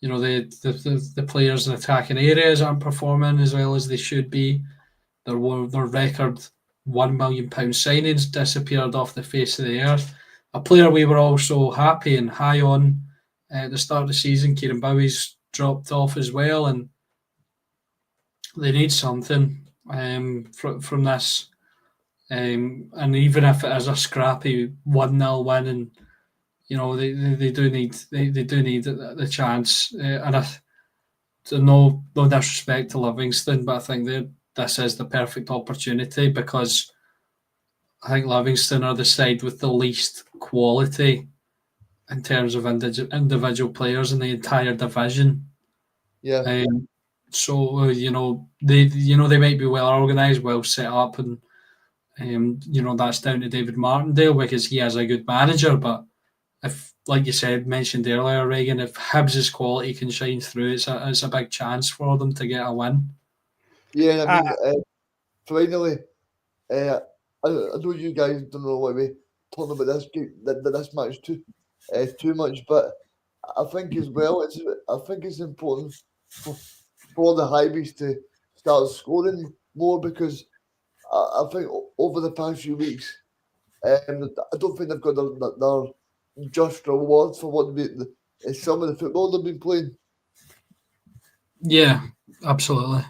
Speaker 3: the players in attacking areas aren't performing as well as they should be. Their record £1 million signings disappeared off the face of the earth. A player we were also happy and high on at the start of the season, Kieran Bowie's dropped off as well, and they need something from this. And even if it is a scrappy 1-0 win, and they do need the chance. And no disrespect to Livingston, but I think this is the perfect opportunity, because I think Livingston are the side with the least quality in terms of individual players in the entire division.
Speaker 2: Yeah.
Speaker 3: So they might be well organised, well set up, and that's down to David Martindale, because he is a good manager. But if, like you mentioned earlier, Reagan, if Hibs' quality can shine through, it's a big chance for them to get a win.
Speaker 2: Yeah, I mean, finally, I know you guys don't know why we talk about this game, this match too much, but I think as well, it's important for the Highbies to start scoring more, because I think over the past few weeks, I don't think they've got their just rewards for some of the football they've been playing.
Speaker 3: Yeah, absolutely.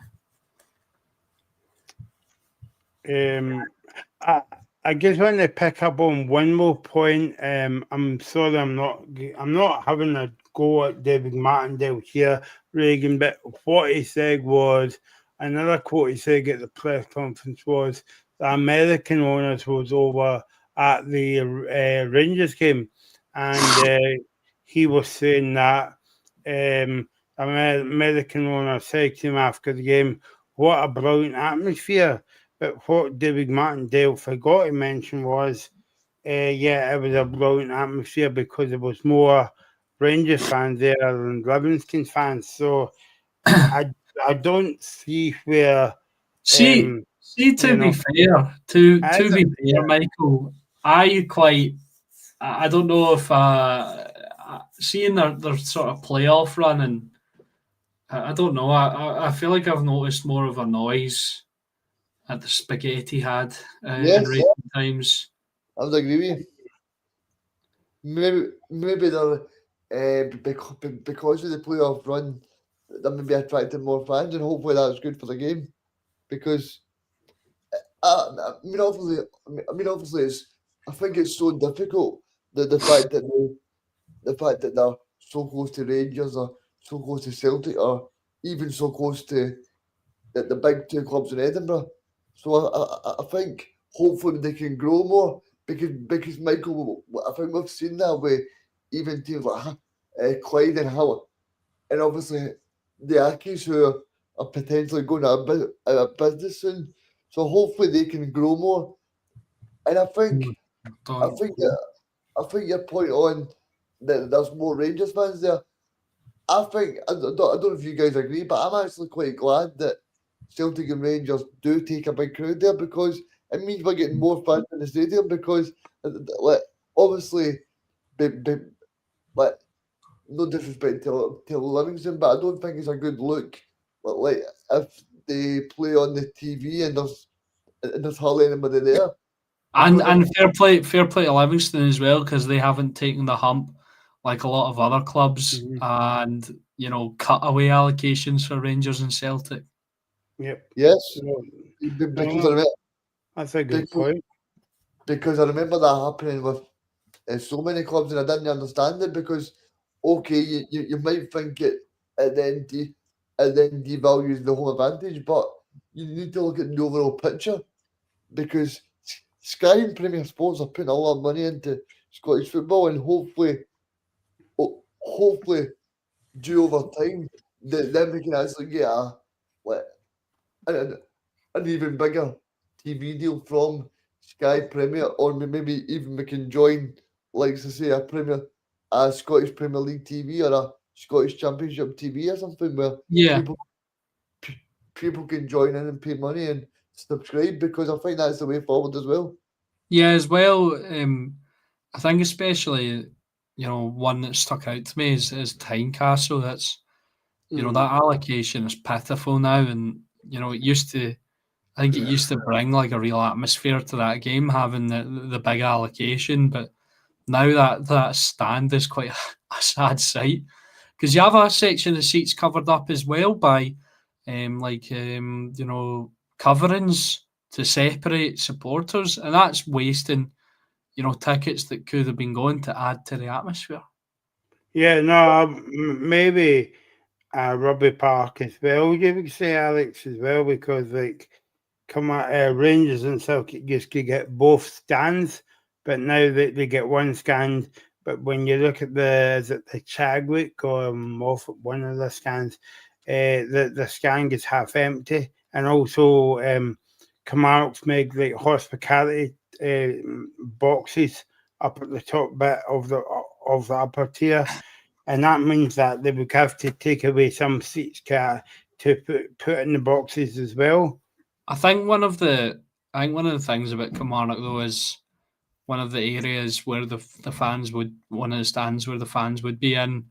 Speaker 4: I just want to pick up on one more point. I'm sorry, I'm not having a go at David Martindale here, Reagan, but what he said was another quote he said at the press conference was the American owners was over at the Rangers game, and he was saying that American owner said to him after the game, "What a brilliant atmosphere." But what David Martindale forgot to mention was, it was a brilliant atmosphere because there was more Rangers fans there than Livingston fans. So I don't see where
Speaker 3: See, to be fair, Michael, I don't know if seeing their sort of playoff run, and I don't know. I feel like I've noticed more of a noise at the spaghetti had in recent times.
Speaker 2: I would agree with you. Maybe they're because of the playoff run, that may be attracting more fans, and hopefully that's good for the game. Because obviously, I think it's so difficult the fact that they're so close to Rangers, or so close to Celtic, or even so close to the big two clubs in Edinburgh. So I think hopefully they can grow more, because Michael, I think we've seen that with even teams like Clyde and Hull, and obviously the Ackies, who are potentially going out of business soon. So hopefully they can grow more. And I think your point on that there's more Rangers fans there. I don't know if you guys agree, but I'm actually quite glad that Celtic and Rangers do take a big crowd there, because it means we're getting more fans in the stadium. Because, like, obviously, like, no disrespect to Livingston, but I don't think it's a good look. Like, if they play on the TV and there's hardly anybody there.
Speaker 3: And fair play to Livingston as well, because they haven't taken the hump like a lot of other clubs, and cutaway allocations for Rangers and Celtic.
Speaker 4: Yep.
Speaker 2: Yes.
Speaker 4: Because that's a good point.
Speaker 2: Because I remember that happening with so many clubs, and I didn't understand it. Because okay, you might think it then devalues the home advantage, but you need to look at the overall picture. Because Sky and Premier Sports are putting a lot of money into Scottish football, and hopefully due over time, then we can actually get an even bigger TV deal from Sky Premier, or maybe even we can join, like to say, a Scottish Premier League TV, or a Scottish Championship TV, or something, where people can join in and pay money and subscribe, because I think that's the way forward as well.
Speaker 3: Yeah, as well. I think especially, one that stuck out to me is Tynecastle. That's that allocation is pitiful now, and it used to. I think it used to bring like a real atmosphere to that game, having the big allocation. But now that stand is quite a sad sight, because you have a section of seats covered up as well by coverings to separate supporters, and that's wasting tickets that could have been going to add to the atmosphere.
Speaker 4: Yeah, no, maybe Rugby Park as well, you would say, Alex, as well, because Rangers and Celtic used to get both stands, but now they get one stand. But when you look at the Chadwick or Moffat, one of the stands, the stand is half empty, and also Camargue's made like hospitality boxes up at the top bit of the upper tier, and that means that they would have to take away some seats to put in the boxes as well.
Speaker 3: I think one of the things about Kilmarnock though is one of the areas where the fans would, one of the stands where the fans would be in,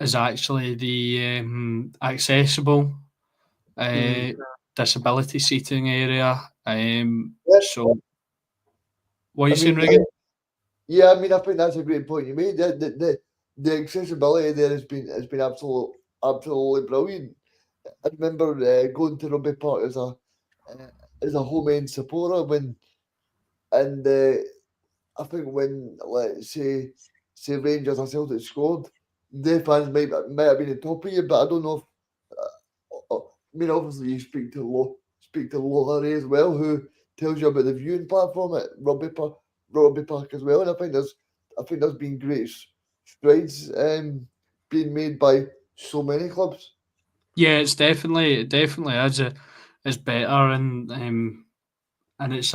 Speaker 3: is actually the accessible disability seating area. So, what are you saying, Regan?
Speaker 2: Yeah, I mean, I think that's a great point you made. The accessibility there has been absolutely brilliant. I remember going to Rugby Park as as a home end supporter and I think when let's say Rangers or Celtic scored, their fans might have been on top of you, but I don't know if I mean obviously you speak to Laurie as well, who tells you about the viewing platform at Rugby Park as well, and I think there's been great strides being made by so many clubs.
Speaker 3: Yeah, it definitely is better, and it's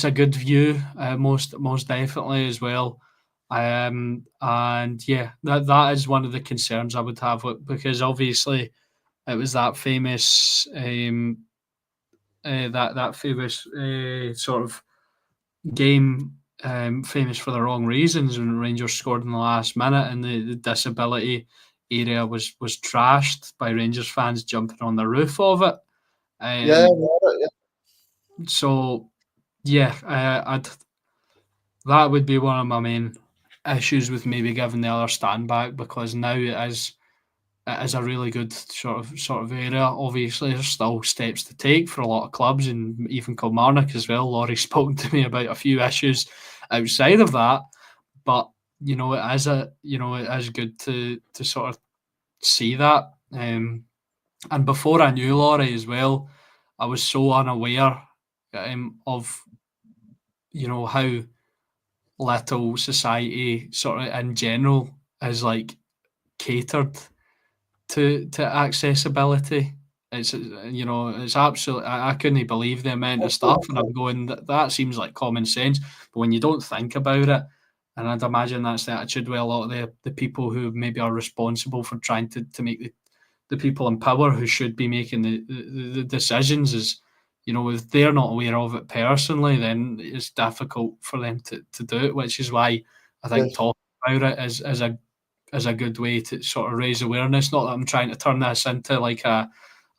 Speaker 3: a good view, most definitely as well. And yeah, that is one of the concerns I would have because obviously it was that famous that famous sort of game, famous for the wrong reasons, when Rangers scored in the last minute and the disability area was trashed by Rangers fans jumping on the roof of it.
Speaker 2: Yeah,
Speaker 3: So yeah, that would be one of my main issues with maybe giving the other stand back, because now it is a really good sort of area. Obviously, there's still steps to take for a lot of clubs, and even Kilmarnock as well. Laurie spoke to me about a few issues outside of that, but it is good to sort of see that. And before I knew Laurie as well, I was so unaware of how little society sort of in general is like catered to accessibility. It's absolutely, I couldn't believe the amount of stuff, and I'm going, that seems like common sense, but when you don't think about it, and I'd imagine that's the attitude with a lot of the people who maybe are responsible for trying to make the people in power who should be making the decisions, is if they're not aware of it personally, then it's difficult for them to do it, which is why I think
Speaker 2: yes.
Speaker 3: talking about it is a good way to sort of raise awareness. Not that I'm trying to turn this into like a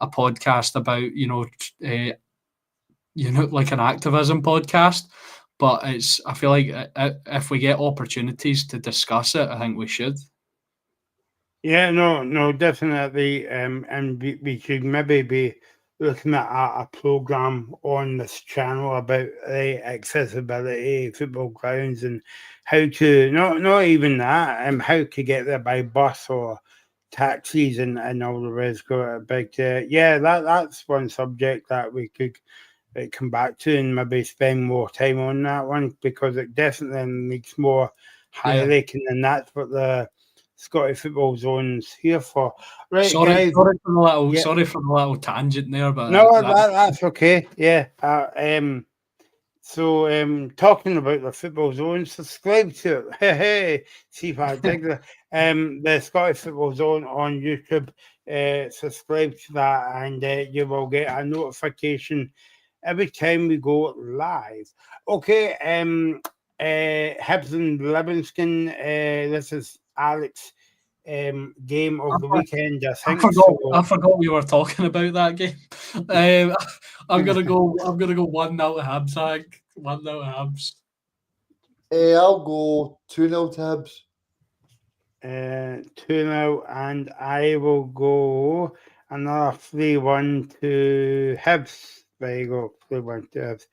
Speaker 3: podcast about like an activism podcast, but I feel like if we get opportunities to discuss it, I think we should.
Speaker 4: Yeah, no, definitely. And we should maybe be looking at a program on this channel about accessibility, football grounds, and how to not even that, how to get there by bus or taxis and all the rest of it. But yeah, that's one subject that we could come back to and maybe spend more time on that one, because it definitely needs more
Speaker 3: Yeah.
Speaker 4: highlighting, and that's what the Scottish Football Zone's here for. Right,
Speaker 3: Sorry,
Speaker 4: guys. Yeah.
Speaker 3: sorry for the little tangent there, but
Speaker 4: No, that's okay. Yeah. So, talking about the Football Zone, subscribe to it. Hey, hey, see if I dig the Scottish Football Zone on YouTube. Subscribe to that, and you will get a notification every time we go live. Okay. Hibs and Livingston. This is Alex. Game of the weekend, I think.
Speaker 3: I forgot we were talking about that game. I'm gonna go 1-0 to Hibs. I think 1-0 to Hibs.
Speaker 2: I'll go 2-0 to Hibs.
Speaker 4: 2-0, and I will go another 3-1 to Hibs. There you go, 3-1 to Hibs.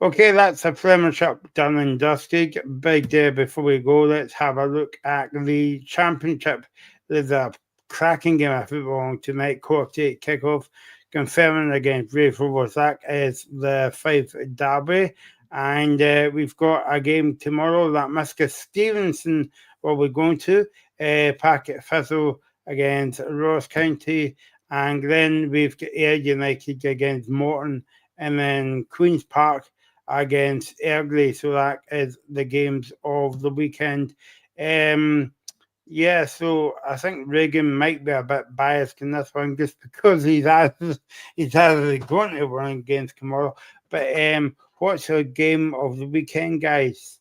Speaker 4: Okay, that's a Premiership done and dusted. Big day before we go. Let's have a look at the Championship. There's a cracking game of football tonight. Quarter 8 kickoff. Confirming against Rayford that is the Fife Derby. And we've got a game tomorrow that Miska Stevenson will be going to. Packet Thistle against Ross County. And then we've got Ayr United against Morton. And then Queen's Park against Ergley. So that is the games of the weekend. Yeah, so I think Reagan might be a bit biased in this one just because he's actually going to run against tomorrow. But what's the game of the weekend, guys?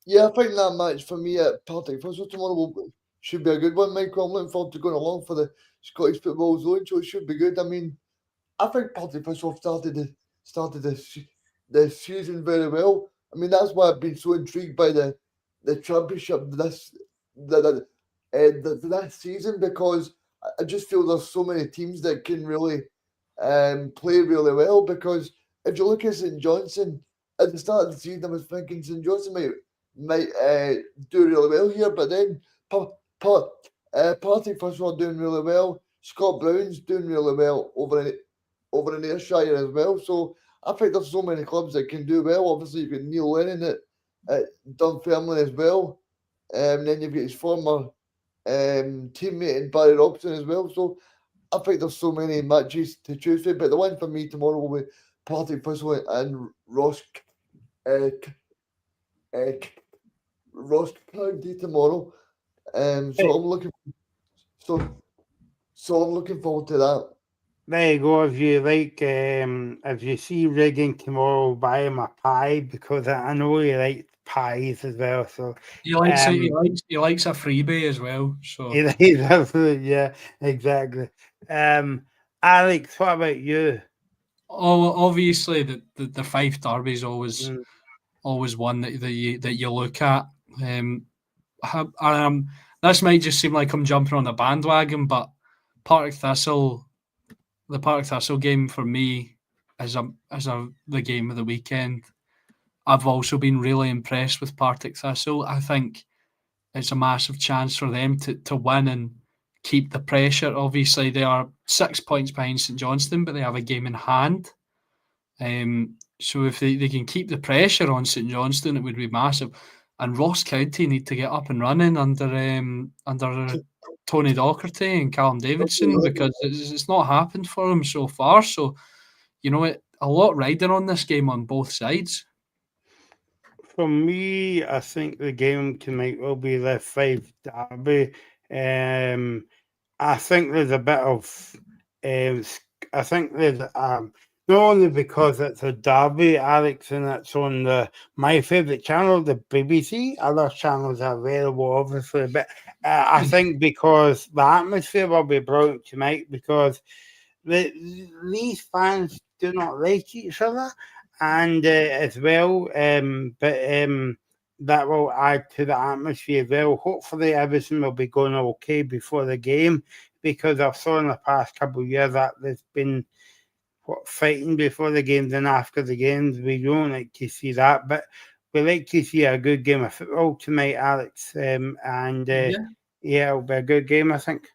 Speaker 2: Yeah, I think that match for me at Partick Thistle tomorrow should be a good one, Michael. I'm looking forward to going along for the Scottish Football Zone, so it should be good. I mean, I think Partick Thistle started the season very well. I mean, that's why I've been so intrigued by the championship this season, because I just feel there's so many teams that can really play really well, because if you look at St Johnstone at the start of the season, I was thinking St Johnstone might do really well here, but then Partick Thistle are doing really well. Scott Brown's doing really well over in Ayrshire as well. So I think there's so many clubs that can do well. Obviously, you've got Neil Lennon at Dunfermline as well. Then you've got his former teammate in Barry Robson as well. So I think there's so many matches to choose from. But the one for me tomorrow will be Partick Thistle and Ross County tomorrow. So I'm looking forward to that.
Speaker 4: There you go. If you see Regan tomorrow, buy him a pie, because I know he likes pies as well. So
Speaker 3: he likes it. He likes a freebie as well. So
Speaker 4: he's absolutely, yeah, exactly. Alex, what about you?
Speaker 3: Oh, obviously the Fife derby is always one that you look at. This might just seem like I'm jumping on the bandwagon, but the Partick Thistle game for me is the game of the weekend. I've also been really impressed with Partick Thistle. I think it's a massive chance for them to win and keep the pressure. Obviously, they are 6 points behind St Johnstone, but they have a game in hand. So if they can keep the pressure on St Johnstone, it would be massive. And Ross County need to get up and running under Tony Docherty and Callum Davidson, because it's not happened for them so far. So, a lot riding on this game on both sides.
Speaker 4: For me, I think the game tonight will be the Fife derby. I think there's a bit of, I think there's not only because it's a derby, Alex, and it's on my favourite channel, the BBC. Other channels are available, obviously, but I think because the atmosphere will be brilliant tonight, because these fans do not like each other, and as well, but that will add to the atmosphere as well. Hopefully, everything will be going okay before the game, because I've saw in the past couple of years that there's been fighting before the games and after the games. We don't like to see that, but we like to see a good game of football tonight, Alex. Yeah, it'll be a good game, I think.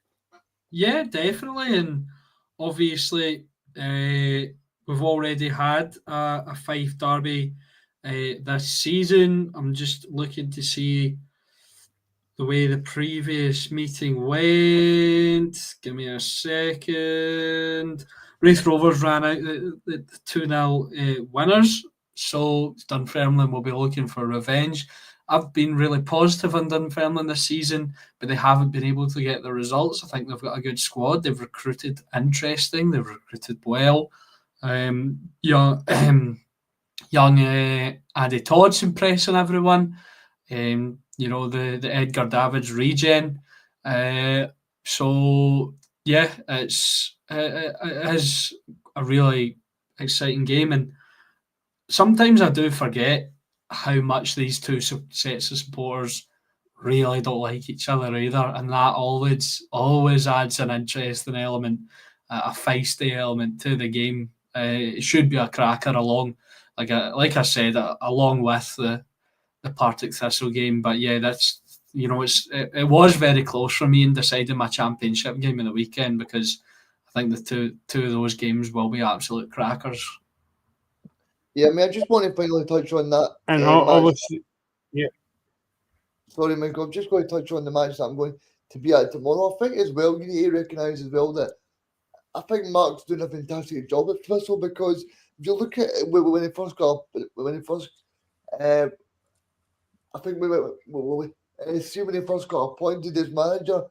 Speaker 3: Yeah, definitely. And obviously, we've already had a Fife derby this season. I'm just looking to see the way the previous meeting went. Give me a second. Raith Rovers ran out the 2-0 winners, so Dunfermline will be looking for revenge. I've been really positive on Dunfermline this season, but they haven't been able to get the results. I think they've got a good squad. They've recruited interesting. They've recruited well. Young Andy Todd's impressing everyone. The Edgar Davids regen. So yeah, it is a really exciting game, and sometimes I do forget how much these two sets of supporters really don't like each other either, and that always adds an interesting element, a feisty element to the game. It should be a cracker along, like I said, along with the Partick Thistle game. But yeah, that's it was very close for me in deciding my championship game of the weekend, because I think the two of those games will be absolute crackers.
Speaker 2: Yeah, I mean, I just want to finally touch on that.
Speaker 4: And obviously, yeah.
Speaker 2: Sorry, Michael, I'm just going to touch on the match that I'm going to be at tomorrow. I think as well, you need to recognise as well that I think Mark's doing a fantastic job at Thistle, because if you look at it, when he first I think when he first got appointed as manager,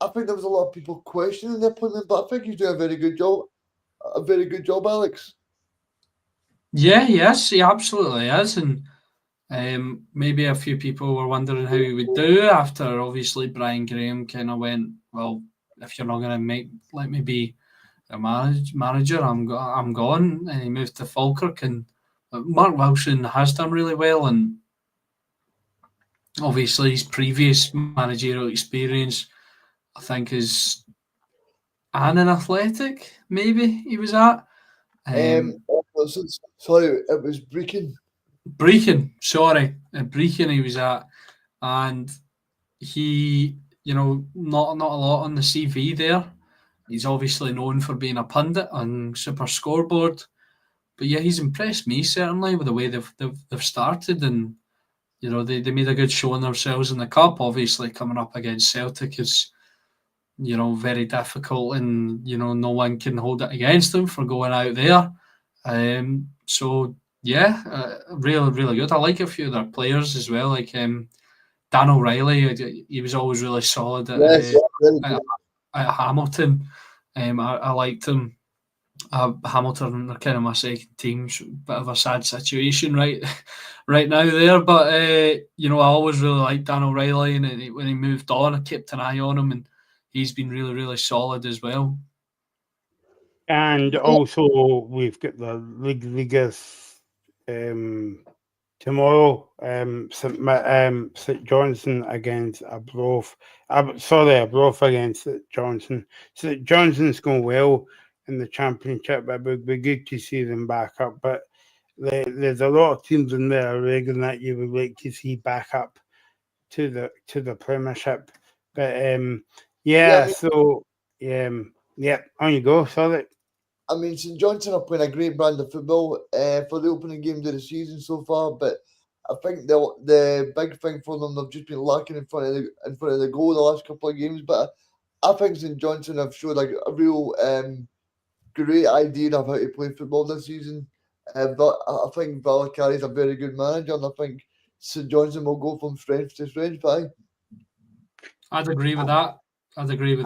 Speaker 2: I think there was a lot of people questioning the appointment, but I think he's doing a very good job. A very good job, Alex.
Speaker 3: Yeah, yes, he absolutely is. And maybe a few people were wondering how he would do after, obviously, Brian Graham kind of went, well, if you're not going to let me be a manager, I'm gone. And he moved to Falkirk, and Mark Wilson has done really well. And obviously, his previous managerial experience, I think, is and an Athletic, maybe he was at.
Speaker 2: Sorry, it was Brecon.
Speaker 3: Brecon, sorry, Brecon he was at, and he, not a lot on the CV there. He's obviously known for being a pundit on Super Scoreboard, but yeah, he's impressed me certainly with the way they've started, and they made a good showing themselves in the cup. Obviously, coming up against Celtic is very difficult, and no one can hold it against them for going out there. So yeah, really really good. I like a few of their players as well, like Dan O'Reilly. He was always really solid
Speaker 2: Yes,
Speaker 3: at Hamilton. I liked him. Hamilton are kind of my second team. Bit of a sad situation right now there, but I always really liked Dan O'Reilly, and when he moved on, I kept an eye on him, and he's been really really solid as well.
Speaker 4: And also we've got the Ligas tomorrow. St Johnstone against Arbroath. Arbroath against St Johnstone. St Johnstone's going well in the Championship, but it would be good to see them back up. But there's a lot of teams in there regular that you would like to see back up to the Premiership. But on you go. Sorry.
Speaker 2: I mean, St Johnstone are playing a great brand of football for the opening games of the season so far, but I think the big thing for them, they've just been lacking in front of the goal the last couple of games. But I think St Johnstone have showed a real great idea of how to play football this season. But I think Valacari is a very good manager, and I think St Johnstone will go from strength to strength.
Speaker 3: I'd agree with that. Absolutely.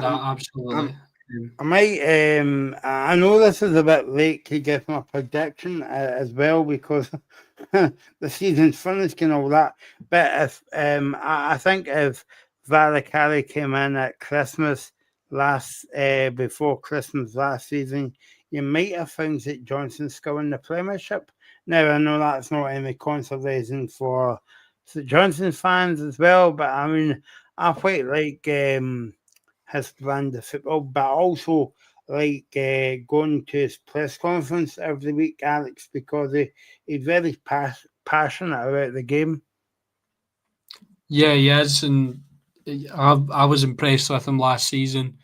Speaker 4: I might. I know this is a bit late to give my prediction as well, because the season's finished and all that. But if I think if Valacari came in at Christmas before Christmas last season, you might have found St Johnstone still in the Premiership. Now I know that's not any consolation for St Johnstone fans as well, but I mean I quite like his brand of football, but also like going to his press conference every week, Alex, because he's very passionate about the game.
Speaker 3: Yeah, he is, and I was impressed with him last season,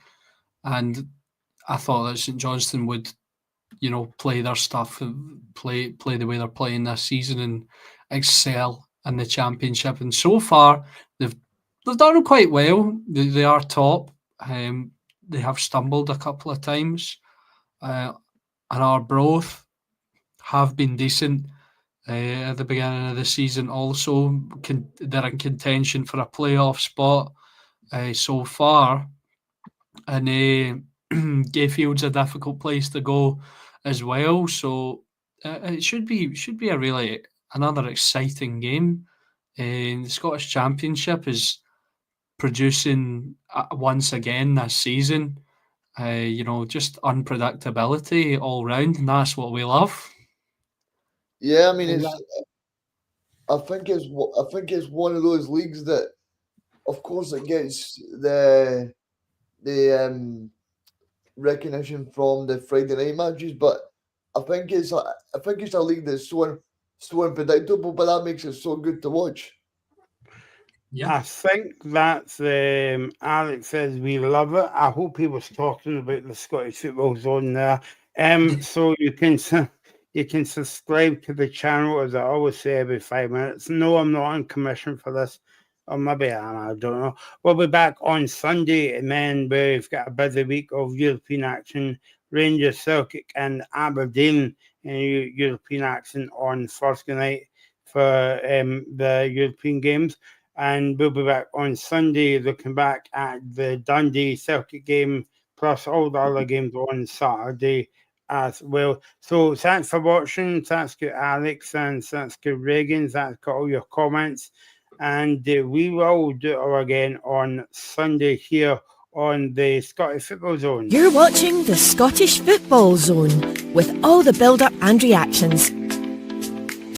Speaker 3: and I thought that St Johnstone would, play their stuff, play the way they're playing this season, and excel in the Championship. And so far, they've done quite well. They are top. They have stumbled a couple of times, and Arbroath have been decent at the beginning of the season. Also, they're in contention for a playoff spot so far, and Gayfield's a difficult place to go as well. So it should be another exciting game. The Scottish Championship is producing once again this season, just unpredictability all round, and that's what we love.
Speaker 2: Yeah, I mean, I think it's one of those leagues that, of course, it gets the recognition from the Friday night matches, but I think it's a league that's so unpredictable, but that makes it so good to watch.
Speaker 4: Yeah. I think that's Alex says we love it. I hope he was talking about the Scottish Football Zone there. So you can subscribe to the channel, as I always say, every 5 minutes. No, I'm not on commission for this. Or maybe I am, I don't know. We'll be back on Sunday, and then we've got a busy week of European action. Rangers, Celtic and Aberdeen in European action on Thursday night for the European games. And we'll be back on Sunday looking back at the Dundee Celtic game, plus all the other games on Saturday as well. So thanks for watching. Thanks to Alex, and thanks to Reagan. Thanks for all your comments. And we will do it again on Sunday here on the Scottish Football Zone.
Speaker 1: You're watching the Scottish Football Zone with all the build-up and reactions.